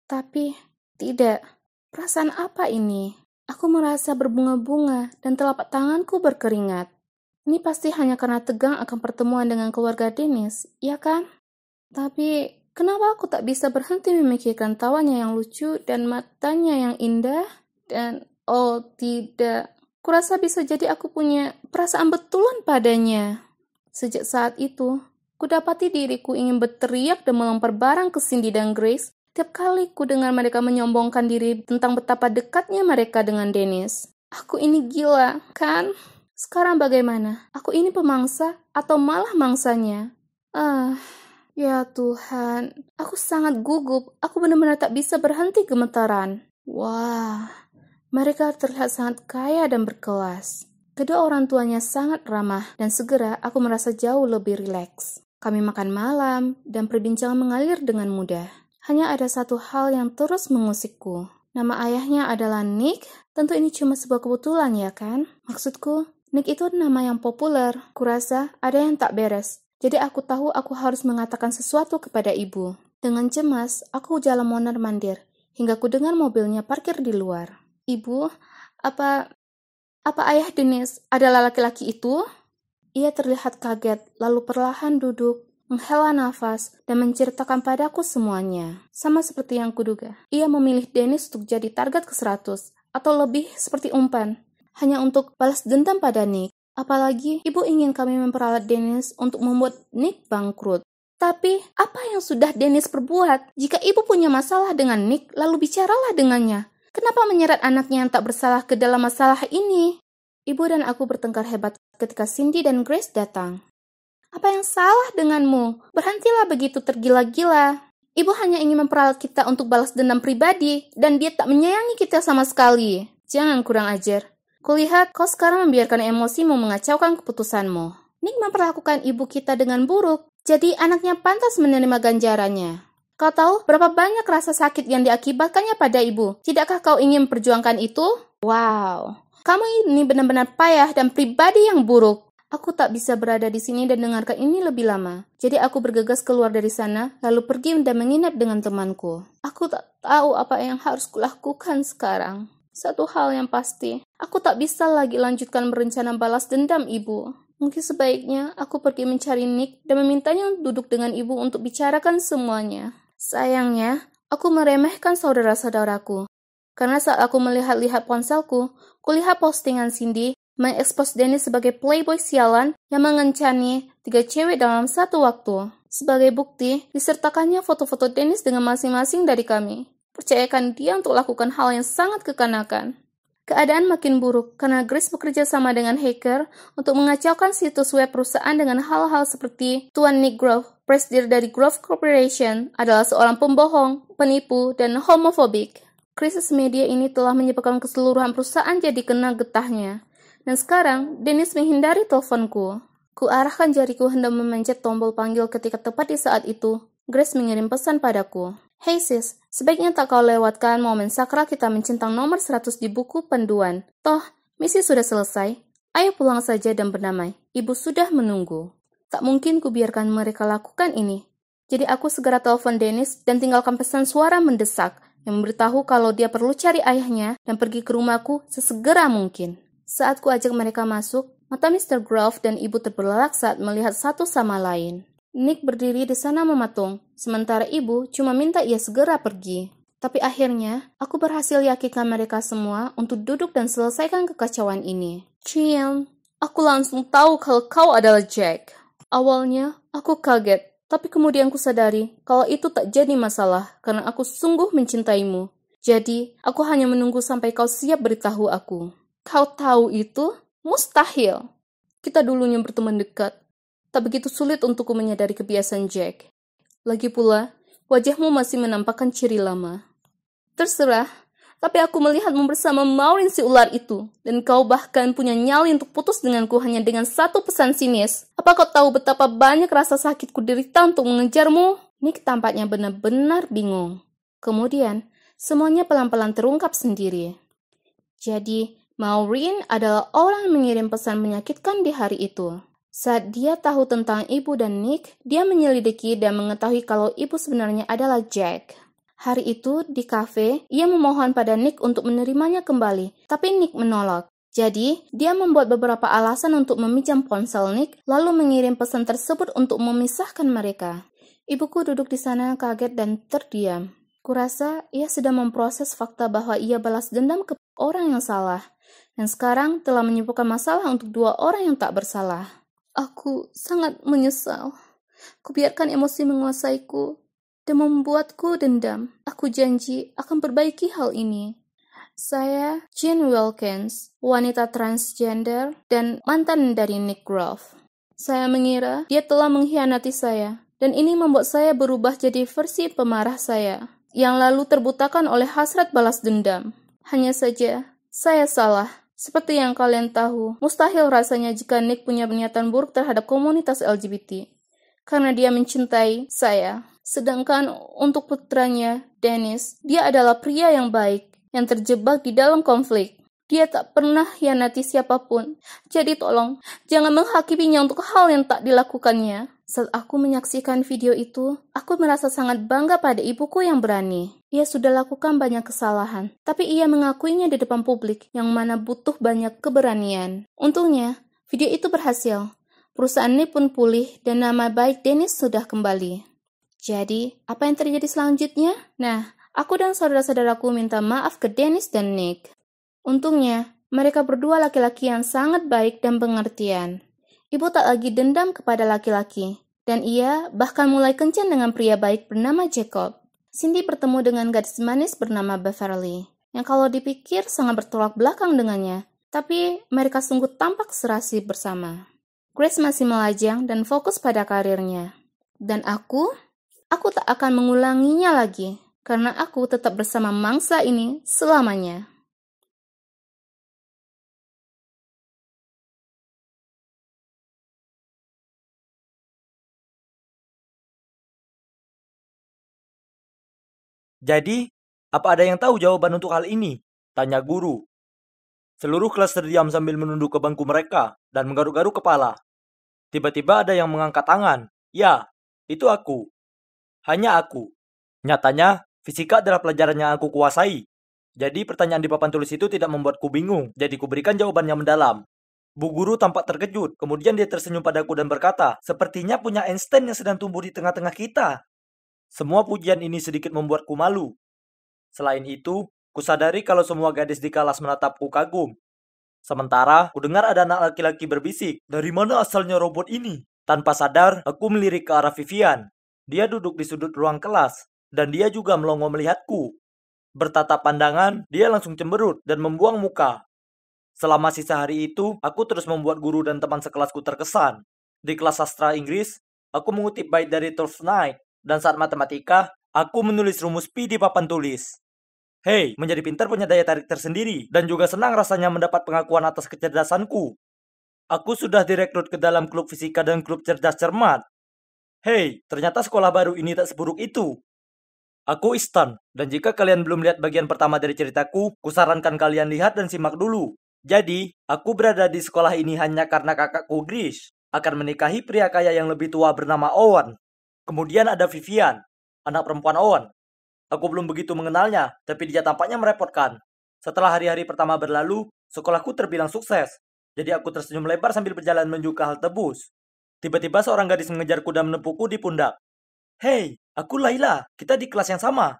Tapi, tidak. Perasaan apa ini? Aku merasa berbunga-bunga dan telapak tanganku berkeringat. Ini pasti hanya karena tegang akan pertemuan dengan keluarga Dennis, ya kan? Tapi, kenapa aku tak bisa berhenti memikirkan tawanya yang lucu dan matanya yang indah? Dan, oh tidak. Kurasa bisa jadi aku punya perasaan betulan padanya. Sejak saat itu, kudapati diriku ingin berteriak dan melempar barang ke Cindy dan Grace tiap kali ku dengar mereka menyombongkan diri tentang betapa dekatnya mereka dengan Dennis. Aku ini gila, kan? Sekarang bagaimana? Aku ini pemangsa atau malah mangsanya? Ya Tuhan, aku sangat gugup. Aku benar-benar tak bisa berhenti gemetaran. Wah. Mereka terlihat sangat kaya dan berkelas. Kedua orang tuanya sangat ramah dan segera aku merasa jauh lebih rileks. Kami makan malam dan perbincangan mengalir dengan mudah. Hanya ada satu hal yang terus mengusikku. Nama ayahnya adalah Nick. Tentu ini cuma sebuah kebetulan ya kan? Maksudku, Nick itu nama yang populer. Kurasa ada yang tak beres. Jadi aku tahu aku harus mengatakan sesuatu kepada ibu. Dengan cemas, aku jalan mondar-mandir hingga ku dengar mobilnya parkir di luar. "Ibu, apa ayah Dennis adalah laki-laki itu?" Ia terlihat kaget, lalu perlahan duduk, menghela nafas, dan menceritakan padaku semuanya. Sama seperti yang kuduga. Ia memilih Dennis untuk jadi target ke-100, atau lebih seperti umpan, hanya untuk balas dendam pada Nick. Apalagi, ibu ingin kami memperalat Dennis untuk membuat Nick bangkrut. Tapi, apa yang sudah Dennis perbuat? Jika ibu punya masalah dengan Nick, lalu bicaralah dengannya. Kenapa menyeret anaknya yang tak bersalah ke dalam masalah ini? Ibu dan aku bertengkar hebat ketika Cindy dan Grace datang. "Apa yang salah denganmu? Berhentilah begitu tergila-gila. Ibu hanya ingin memperalat kita untuk balas dendam pribadi, dan dia tak menyayangi kita sama sekali. Jangan kurang ajar. Kulihat kau sekarang membiarkan emosimu mengacaukan keputusanmu. Nick memperlakukan ibu kita dengan buruk, jadi anaknya pantas menerima ganjarannya. Kau tahu berapa banyak rasa sakit yang diakibatkannya pada ibu? Tidakkah kau ingin memperjuangkan itu? Wow, kamu ini benar-benar payah dan pribadi yang buruk. Aku tak bisa berada di sini dan dengarkan ini lebih lama. Jadi aku bergegas keluar dari sana, lalu pergi dan menginap dengan temanku. Aku tak tahu apa yang harus kulakukan sekarang. Satu hal yang pasti, aku tak bisa lagi lanjutkan berencana balas dendam ibu. Mungkin sebaiknya aku pergi mencari Nick dan memintanya untuk duduk dengan ibu untuk bicarakan semuanya. Sayangnya, aku meremehkan saudara-saudaraku. Karena saat aku melihat-lihat ponselku, kulihat postingan Cindy mengekspos Dennis sebagai playboy sialan yang mengencani 3 cewek dalam satu waktu. Sebagai bukti, disertakannya foto-foto Dennis dengan masing-masing dari kami. Percayakan dia untuk lakukan hal yang sangat kekanakan. Keadaan makin buruk karena Grace bekerja sama dengan hacker untuk mengacaukan situs web perusahaan dengan hal-hal seperti Tuan Nick Grove, presidir dari Grove Corporation, adalah seorang pembohong, penipu, dan homofobik. Krisis media ini telah menyebabkan keseluruhan perusahaan jadi kena getahnya. Dan sekarang, Dennis menghindari teleponku. Kuarahkan jariku hendak memencet tombol panggil ketika tepat di saat itu, Grace mengirim pesan padaku. Hey sis, sebaiknya tak kau lewatkan momen sakral kita mencentang nomor 100 di buku panduan. Toh, misi sudah selesai. Ayo pulang saja dan berdamai. Ibu sudah menunggu. Tak mungkin kubiarkan mereka lakukan ini. Jadi aku segera telepon Dennis dan tinggalkan pesan suara mendesak yang memberitahu kalau dia perlu cari ayahnya dan pergi ke rumahku sesegera mungkin. Saat ku ajak mereka masuk, mata Mr. Grove dan ibu terbelalak saat melihat satu sama lain. Nick berdiri di sana mematung, sementara ibu cuma minta ia segera pergi. Tapi akhirnya, aku berhasil yakinkan mereka semua untuk duduk dan selesaikan kekacauan ini. Cian, aku langsung tahu kalau kau adalah Jack. Awalnya, aku kaget, tapi kemudian kusadari kalau itu tak jadi masalah karena aku sungguh mencintaimu. Jadi, aku hanya menunggu sampai kau siap beritahu aku. Kau tahu itu? Mustahil. Kita dulunya berteman dekat. Tak begitu sulit untukku menyadari kebiasaan Jack. Lagi pula, wajahmu masih menampakkan ciri lama. Terserah, tapi aku melihatmu bersama Maureen si ular itu, dan kau bahkan punya nyali untuk putus denganku hanya dengan satu pesan sinis. Apa kau tahu betapa banyak rasa sakitku derita untuk mengejarmu? Nick tampaknya benar-benar bingung. Kemudian, semuanya pelan-pelan terungkap sendiri. Jadi, Maureen adalah orang yang mengirim pesan menyakitkan di hari itu. Saat dia tahu tentang ibu dan Nick, dia menyelidiki dan mengetahui kalau ibu sebenarnya adalah Jack. Hari itu, di kafe, ia memohon pada Nick untuk menerimanya kembali, tapi Nick menolak. Jadi, dia membuat beberapa alasan untuk meminjam ponsel Nick, lalu mengirim pesan tersebut untuk memisahkan mereka. Ibuku duduk di sana kaget dan terdiam. Kurasa ia sedang memproses fakta bahwa ia balas dendam ke orang yang salah, dan sekarang telah menyebabkan masalah untuk dua orang yang tak bersalah. Aku sangat menyesal. Kubiarkan emosi menguasaiku dan membuatku dendam. Aku janji akan perbaiki hal ini. Saya Jean Wilkins, wanita transgender dan mantan dari Nick Grove. Saya mengira dia telah mengkhianati saya, dan ini membuat saya berubah jadi versi pemarah saya, yang lalu terbutakan oleh hasrat balas dendam. Hanya saja, saya salah. Seperti yang kalian tahu, mustahil rasanya jika Nick punya niatan buruk terhadap komunitas LGBT. Karena dia mencintai saya. Sedangkan untuk putranya, Dennis, dia adalah pria yang baik, yang terjebak di dalam konflik. Dia tak pernah hianati siapapun. Jadi tolong, jangan menghakiminya untuk hal yang tak dilakukannya. Saat aku menyaksikan video itu, aku merasa sangat bangga pada ibuku yang berani. Ia sudah lakukan banyak kesalahan, tapi ia mengakuinya di depan publik, yang mana butuh banyak keberanian. Untungnya, video itu berhasil. Perusahaan ini pun pulih, dan nama baik Dennis sudah kembali. Jadi, apa yang terjadi selanjutnya? Nah, aku dan saudara-saudaraku minta maaf ke Dennis dan Nick. Untungnya, mereka berdua laki-laki yang sangat baik dan pengertian. Ibu tak lagi dendam kepada laki-laki, dan ia bahkan mulai kencan dengan pria baik bernama Jacob. Cindy bertemu dengan gadis manis bernama Beverly, yang kalau dipikir sangat bertolak belakang dengannya, tapi mereka sungguh tampak serasi bersama. Grace masih melajang dan fokus pada karirnya. Dan aku tak akan mengulanginya lagi, karena aku tetap bersama mangsa ini selamanya. Jadi, apa ada yang tahu jawaban untuk hal ini? Tanya guru. Seluruh kelas terdiam sambil menunduk ke bangku mereka dan menggaruk-garuk kepala. Tiba-tiba ada yang mengangkat tangan. Ya, itu aku. Hanya aku. Nyatanya, fisika adalah pelajaran yang aku kuasai. Jadi pertanyaan di papan tulis itu tidak membuatku bingung, jadi kuberikan jawaban yang mendalam. Bu guru tampak terkejut, kemudian dia tersenyum padaku dan berkata, sepertinya punya Einstein yang sedang tumbuh di tengah-tengah kita. Semua pujian ini sedikit membuatku malu. Selain itu, kusadari kalau semua gadis di kelas menatapku kagum. Sementara, kudengar ada anak laki-laki berbisik, dari mana asalnya robot ini? Tanpa sadar, aku melirik ke arah Vivian. Dia duduk di sudut ruang kelas, dan dia juga melongo melihatku. Bertatap pandangan, dia langsung cemberut dan membuang muka. Selama sisa hari itu, aku terus membuat guru dan teman sekelasku terkesan. Di kelas sastra Inggris, aku mengutip bait dari Twelfth Night, dan saat matematika, aku menulis rumus pi di papan tulis. Hei, menjadi pintar punya daya tarik tersendiri, dan juga senang rasanya mendapat pengakuan atas kecerdasanku. Aku sudah direkrut ke dalam klub fisika dan klub cerdas cermat. Hei, ternyata sekolah baru ini tak seburuk itu. Aku Istan, dan jika kalian belum lihat bagian pertama dari ceritaku, kusarankan kalian lihat dan simak dulu. Jadi, aku berada di sekolah ini hanya karena kakakku Grish akan menikahi pria kaya yang lebih tua bernama Owen. Kemudian ada Vivian, anak perempuan Owen. Aku belum begitu mengenalnya, tapi dia tampaknya merepotkan. Setelah hari-hari pertama berlalu, sekolahku terbilang sukses. Jadi aku tersenyum lebar sambil berjalan menuju ke halte bus. Tiba-tiba seorang gadis mengejarku dan menepukku di pundak. Hei, aku Laila. Kita di kelas yang sama.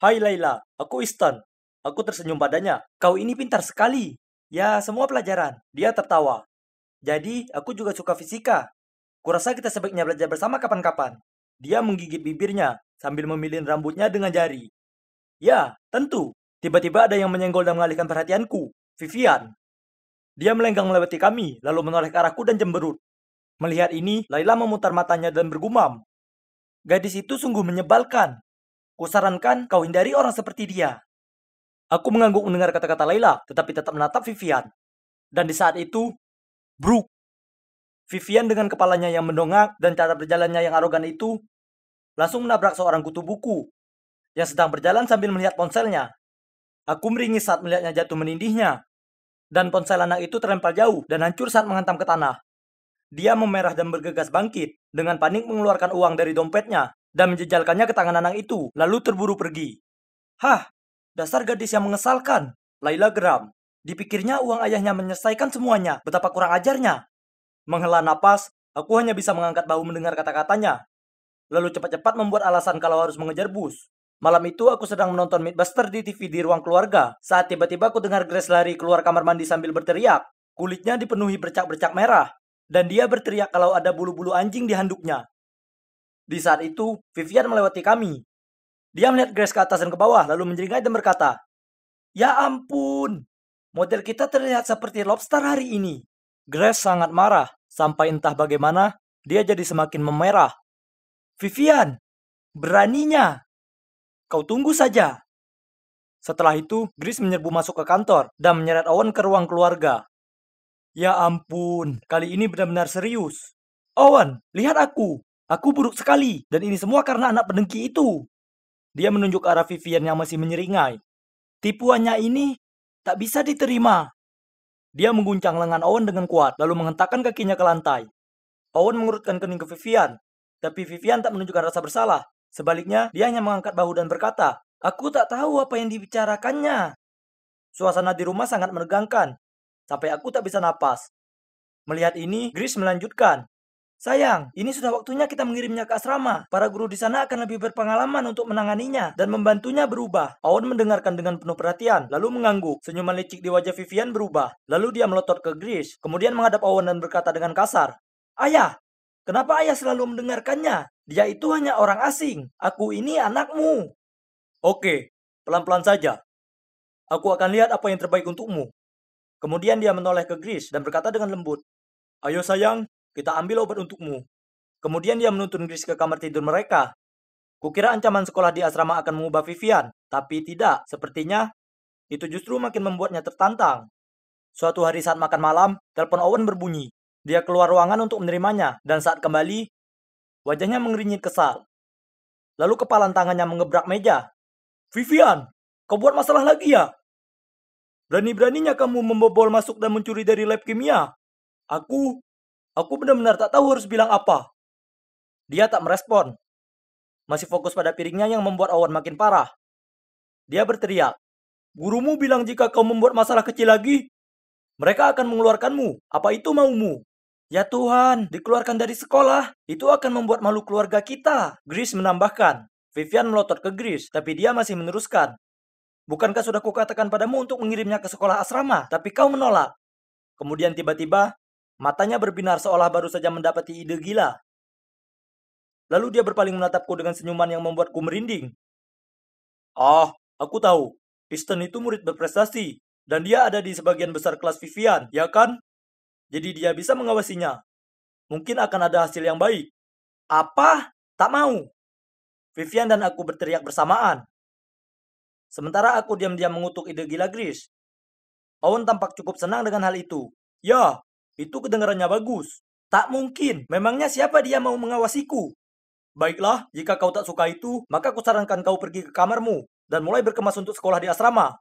Hai Laila, aku Istan. Aku tersenyum padanya. Kau ini pintar sekali. Ya, semua pelajaran. Dia tertawa. Jadi, aku juga suka fisika. Kurasa kita sebaiknya belajar bersama kapan-kapan. Dia menggigit bibirnya sambil memilin rambutnya dengan jari. Ya, tentu. Tiba-tiba ada yang menyenggol dan mengalihkan perhatianku. Vivian. Dia melenggang melewati kami, lalu menoleh ke arahku dan cemberut. Melihat ini, Laila memutar matanya dan bergumam. Gadis itu sungguh menyebalkan. Kusarankan kau hindari orang seperti dia. Aku mengangguk mendengar kata-kata Laila, tetapi tetap menatap Vivian. Dan di saat itu, bruk. Vivian dengan kepalanya yang mendongak dan cara berjalannya yang arogan itu langsung menabrak seorang kutu buku yang sedang berjalan sambil melihat ponselnya. Aku meringis saat melihatnya jatuh menindihnya. Dan ponsel anak itu terlempar jauh dan hancur saat menghantam ke tanah. Dia memerah dan bergegas bangkit, dengan panik mengeluarkan uang dari dompetnya, dan menjejalkannya ke tangan anak itu, lalu terburu pergi. Hah, dasar gadis yang mengesalkan. Laila geram. Dipikirnya uang ayahnya menyelesaikan semuanya, betapa kurang ajarnya. Menghela napas, aku hanya bisa mengangkat bahu mendengar kata-katanya. Lalu cepat-cepat membuat alasan kalau harus mengejar bus. Malam itu aku sedang menonton Mythbuster di TV di ruang keluarga, saat tiba-tiba aku dengar Grace lari keluar kamar mandi sambil berteriak. Kulitnya dipenuhi bercak-bercak merah. Dan dia berteriak kalau ada bulu-bulu anjing di handuknya. Di saat itu, Vivian melewati kami. Dia melihat Grace ke atas dan ke bawah, lalu menjeringai dan berkata, "Ya ampun, model kita terlihat seperti lobster hari ini." Grace sangat marah, sampai entah bagaimana, dia jadi semakin memerah. "Vivian, beraninya. Kau tunggu saja." Setelah itu, Grace menyerbu masuk ke kantor dan menyeret Owen ke ruang keluarga. Ya ampun, kali ini benar-benar serius. Owen, lihat aku. Aku buruk sekali, dan ini semua karena anak pendengki itu. Dia menunjuk ke arah Vivian yang masih menyeringai. Tipuannya ini tak bisa diterima. Dia mengguncang lengan Owen dengan kuat, lalu menghentakkan kakinya ke lantai. Owen mengurutkan kening ke Vivian, tapi Vivian tak menunjukkan rasa bersalah. Sebaliknya, dia hanya mengangkat bahu dan berkata, "Aku tak tahu apa yang dibicarakannya." Suasana di rumah sangat menegangkan, sampai aku tak bisa napas. Melihat ini, Grace melanjutkan. "Sayang, ini sudah waktunya kita mengirimnya ke asrama. Para guru di sana akan lebih berpengalaman untuk menanganinya dan membantunya berubah." Owen mendengarkan dengan penuh perhatian, lalu mengangguk. Senyuman licik di wajah Vivian berubah. Lalu dia melotot ke Grace, kemudian menghadap Owen dan berkata dengan kasar, "Ayah, kenapa ayah selalu mendengarkannya? Dia itu hanya orang asing. Aku ini anakmu." "Oke, pelan-pelan saja. Aku akan lihat apa yang terbaik untukmu." Kemudian dia menoleh ke Grace dan berkata dengan lembut, "Ayo sayang, kita ambil obat untukmu." Kemudian dia menuntun Grace ke kamar tidur mereka. Kukira ancaman sekolah di asrama akan mengubah Vivian, tapi tidak. Sepertinya itu justru makin membuatnya tertantang. Suatu hari saat makan malam, telepon Owen berbunyi. Dia keluar ruangan untuk menerimanya, dan saat kembali, wajahnya mengerinyit kesal. Lalu kepalan tangannya mengebrak meja. "Vivian, kau buat masalah lagi ya? Berani-beraninya kamu membobol masuk dan mencuri dari lab kimia. Aku benar-benar tak tahu harus bilang apa." Dia tak merespon. Masih fokus pada piringnya yang membuat Owen makin parah. Dia berteriak, "Gurumu bilang jika kau membuat masalah kecil lagi, mereka akan mengeluarkanmu. Apa itu maumu?" "Ya Tuhan, dikeluarkan dari sekolah. Itu akan membuat malu keluarga kita," Grace menambahkan. Vivian melotot ke Grace, tapi dia masih meneruskan. "Bukankah sudah kukatakan padamu untuk mengirimnya ke sekolah asrama, tapi kau menolak." Kemudian tiba-tiba, matanya berbinar seolah baru saja mendapati ide gila. Lalu dia berpaling menatapku dengan senyuman yang membuatku merinding. "Ah, aku tahu. Kristen itu murid berprestasi, dan dia ada di sebagian besar kelas Vivian, ya kan? Jadi dia bisa mengawasinya. Mungkin akan ada hasil yang baik." "Apa? Tak mau." Vivian dan aku berteriak bersamaan. Sementara aku diam-diam mengutuk ide gila Grace. Owen tampak cukup senang dengan hal itu. "Ya, Itu kedengarannya bagus. Tak mungkin. Memangnya siapa dia mau mengawasiku? Baiklah, jika kau tak suka itu, maka aku sarankan kau pergi ke kamarmu dan mulai berkemas untuk sekolah di asrama.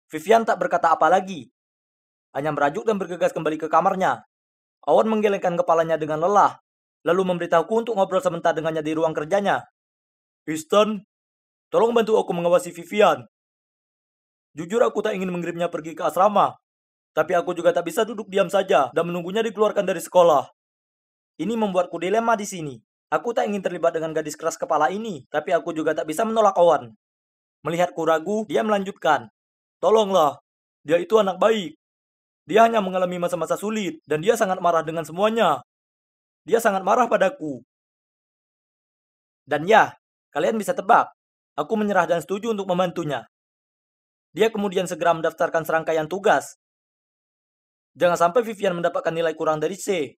Vivian tak berkata apa lagi. Hanya merajuk dan bergegas kembali ke kamarnya. Owen menggelengkan kepalanya dengan lelah, lalu memberitahuku untuk ngobrol sebentar dengannya di ruang kerjanya. Easton, tolong bantu aku mengawasi Vivian. Jujur aku tak ingin mengirimnya pergi ke asrama, tapi aku juga tak bisa duduk diam saja dan menunggunya dikeluarkan dari sekolah. Ini membuatku dilema di sini. Aku tak ingin terlibat dengan gadis keras kepala ini, tapi aku juga tak bisa menolak Owen. Melihatku ragu, dia melanjutkan. Tolonglah, dia itu anak baik. Dia hanya mengalami masa-masa sulit, dan dia sangat marah dengan semuanya. Dia sangat marah padaku. Dan ya, kalian bisa tebak, aku menyerah dan setuju untuk membantunya. Dia kemudian segera mendaftarkan serangkaian tugas. Jangan sampai Vivian mendapatkan nilai kurang dari C.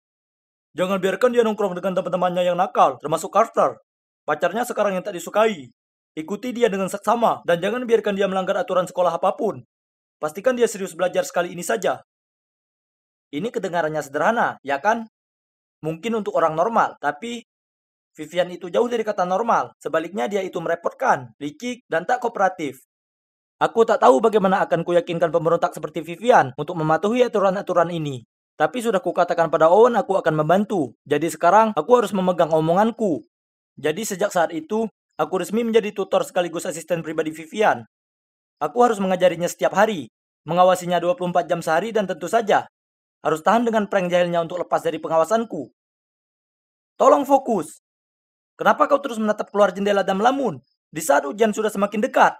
Jangan biarkan dia nongkrong dengan teman-temannya yang nakal, termasuk Carter, pacarnya sekarang yang tak disukai. Ikuti dia dengan seksama, dan jangan biarkan dia melanggar aturan sekolah apapun. Pastikan dia serius belajar sekali ini saja. Ini kedengarannya sederhana, ya kan? Mungkin untuk orang normal, tapi Vivian itu jauh dari kata normal. Sebaliknya dia itu merepotkan, licik, dan tak kooperatif. Aku tak tahu bagaimana akan kuyakinkan pemberontak seperti Vivian untuk mematuhi aturan-aturan ini. Tapi sudah kukatakan pada Owen aku akan membantu. Jadi sekarang aku harus memegang omonganku. Jadi sejak saat itu, aku resmi menjadi tutor sekaligus asisten pribadi Vivian. Aku harus mengajarinya setiap hari, mengawasinya 24 jam sehari dan tentu saja harus tahan dengan prank jahilnya untuk lepas dari pengawasanku. Tolong fokus. Kenapa kau terus menatap keluar jendela dan melamun di saat ujian sudah semakin dekat?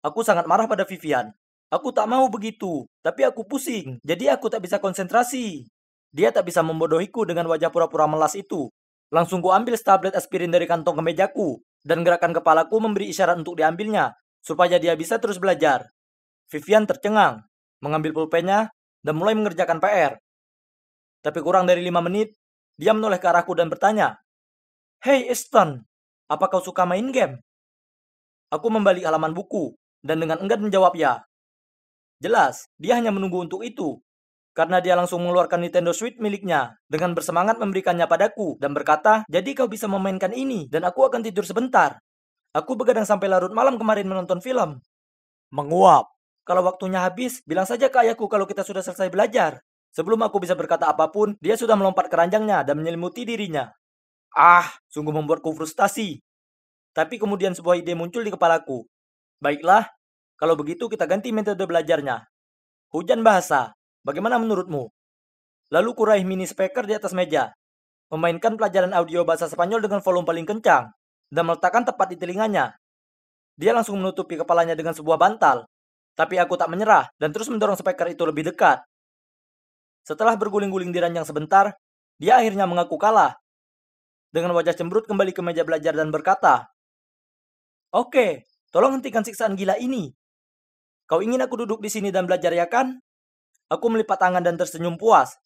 Aku sangat marah pada Vivian. Aku tak mau begitu, tapi aku pusing, jadi aku tak bisa konsentrasi. Dia tak bisa membodohiku dengan wajah pura-pura melas itu. Langsung ku ambil tablet aspirin dari kantong kemejaku, dan gerakan kepalaku memberi isyarat untuk diambilnya, supaya dia bisa terus belajar. Vivian tercengang, mengambil pulpennya, dan mulai mengerjakan PR. Tapi kurang dari 5 menit, dia menoleh ke arahku dan bertanya, Hey Easton, apa kau suka main game? Aku membalik halaman buku, dan dengan enggan menjawab ya. Jelas, dia hanya menunggu untuk itu. Karena dia langsung mengeluarkan Nintendo Switch miliknya, dengan bersemangat memberikannya padaku, dan berkata, jadi kau bisa memainkan ini, dan aku akan tidur sebentar. Aku begadang sampai larut malam kemarin menonton film. Menguap. Kalau waktunya habis, bilang saja ke ayahku kalau kita sudah selesai belajar. Sebelum aku bisa berkata apapun, dia sudah melompat ke ranjangnya dan menyelimuti dirinya. Sungguh membuatku frustasi. Tapi kemudian sebuah ide muncul di kepalaku. Baiklah, kalau begitu kita ganti metode belajarnya. Hujan bahasa, bagaimana menurutmu? Lalu kuraih mini speaker di atas meja. Memainkan pelajaran audio bahasa Spanyol dengan volume paling kencang. Dan meletakkan tepat di telinganya. Dia langsung menutupi kepalanya dengan sebuah bantal. Tapi aku tak menyerah dan terus mendorong speaker itu lebih dekat. Setelah berguling-guling di ranjang sebentar, dia akhirnya mengaku kalah. Dengan wajah cemberut kembali ke meja belajar dan berkata, Oke, tolong hentikan siksaan gila ini. Kau ingin aku duduk di sini dan belajar ya kan? Aku melipat tangan dan tersenyum puas.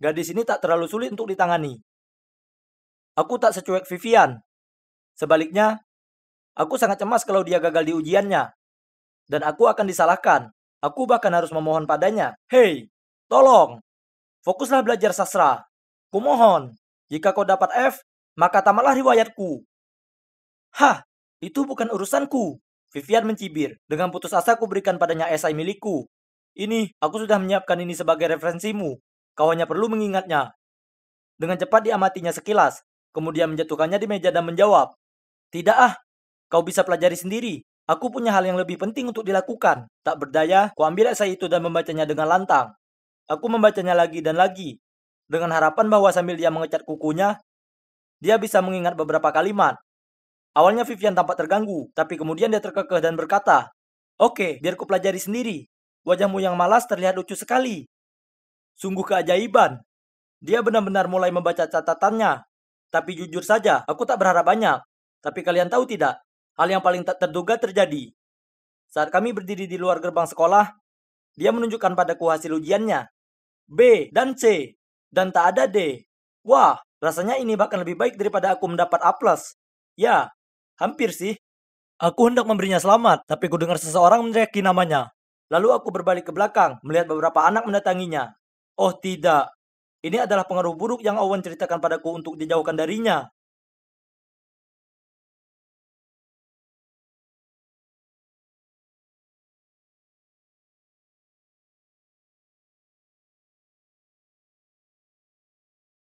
Gadis ini tak terlalu sulit untuk ditangani. Aku tak secuek Vivian. Sebaliknya, aku sangat cemas kalau dia gagal di ujiannya. Dan aku akan disalahkan. Aku bahkan harus memohon padanya. Hei, tolong. Fokuslah belajar sastra. Kumohon, jika kau dapat F, maka tamatlah riwayatku. Itu bukan urusanku. Vivian mencibir. Dengan putus asa aku berikan padanya esai milikku. Ini, aku sudah menyiapkan ini sebagai referensimu. Kau hanya perlu mengingatnya. Dengan cepat diamatinya sekilas. Kemudian menjatuhkannya di meja dan menjawab. Tidak kau bisa pelajari sendiri. Aku punya hal yang lebih penting untuk dilakukan. Tak berdaya, ku ambil esai itu dan membacanya dengan lantang. Aku membacanya lagi dan lagi. Dengan harapan bahwa sambil dia mengecat kukunya, dia bisa mengingat beberapa kalimat. Awalnya Vivian tampak terganggu, tapi kemudian dia terkekeh dan berkata, Oke, biar ku pelajari sendiri. Wajahmu yang malas terlihat lucu sekali. Sungguh keajaiban. Dia benar-benar mulai membaca catatannya. Tapi jujur saja, aku tak berharap banyak. Tapi kalian tahu tidak, hal yang paling tak terduga terjadi. Saat kami berdiri di luar gerbang sekolah, dia menunjukkan padaku hasil ujiannya. B dan C, dan tak ada D. Wah, rasanya ini bahkan lebih baik daripada aku mendapat A+. Ya, hampir sih. Aku hendak memberinya selamat, tapi ku dengar seseorang meneriaki namanya. Lalu aku berbalik ke belakang, melihat beberapa anak mendatanginya. Oh tidak, ini adalah pengaruh buruk yang Owen ceritakan padaku untuk dijauhkan darinya.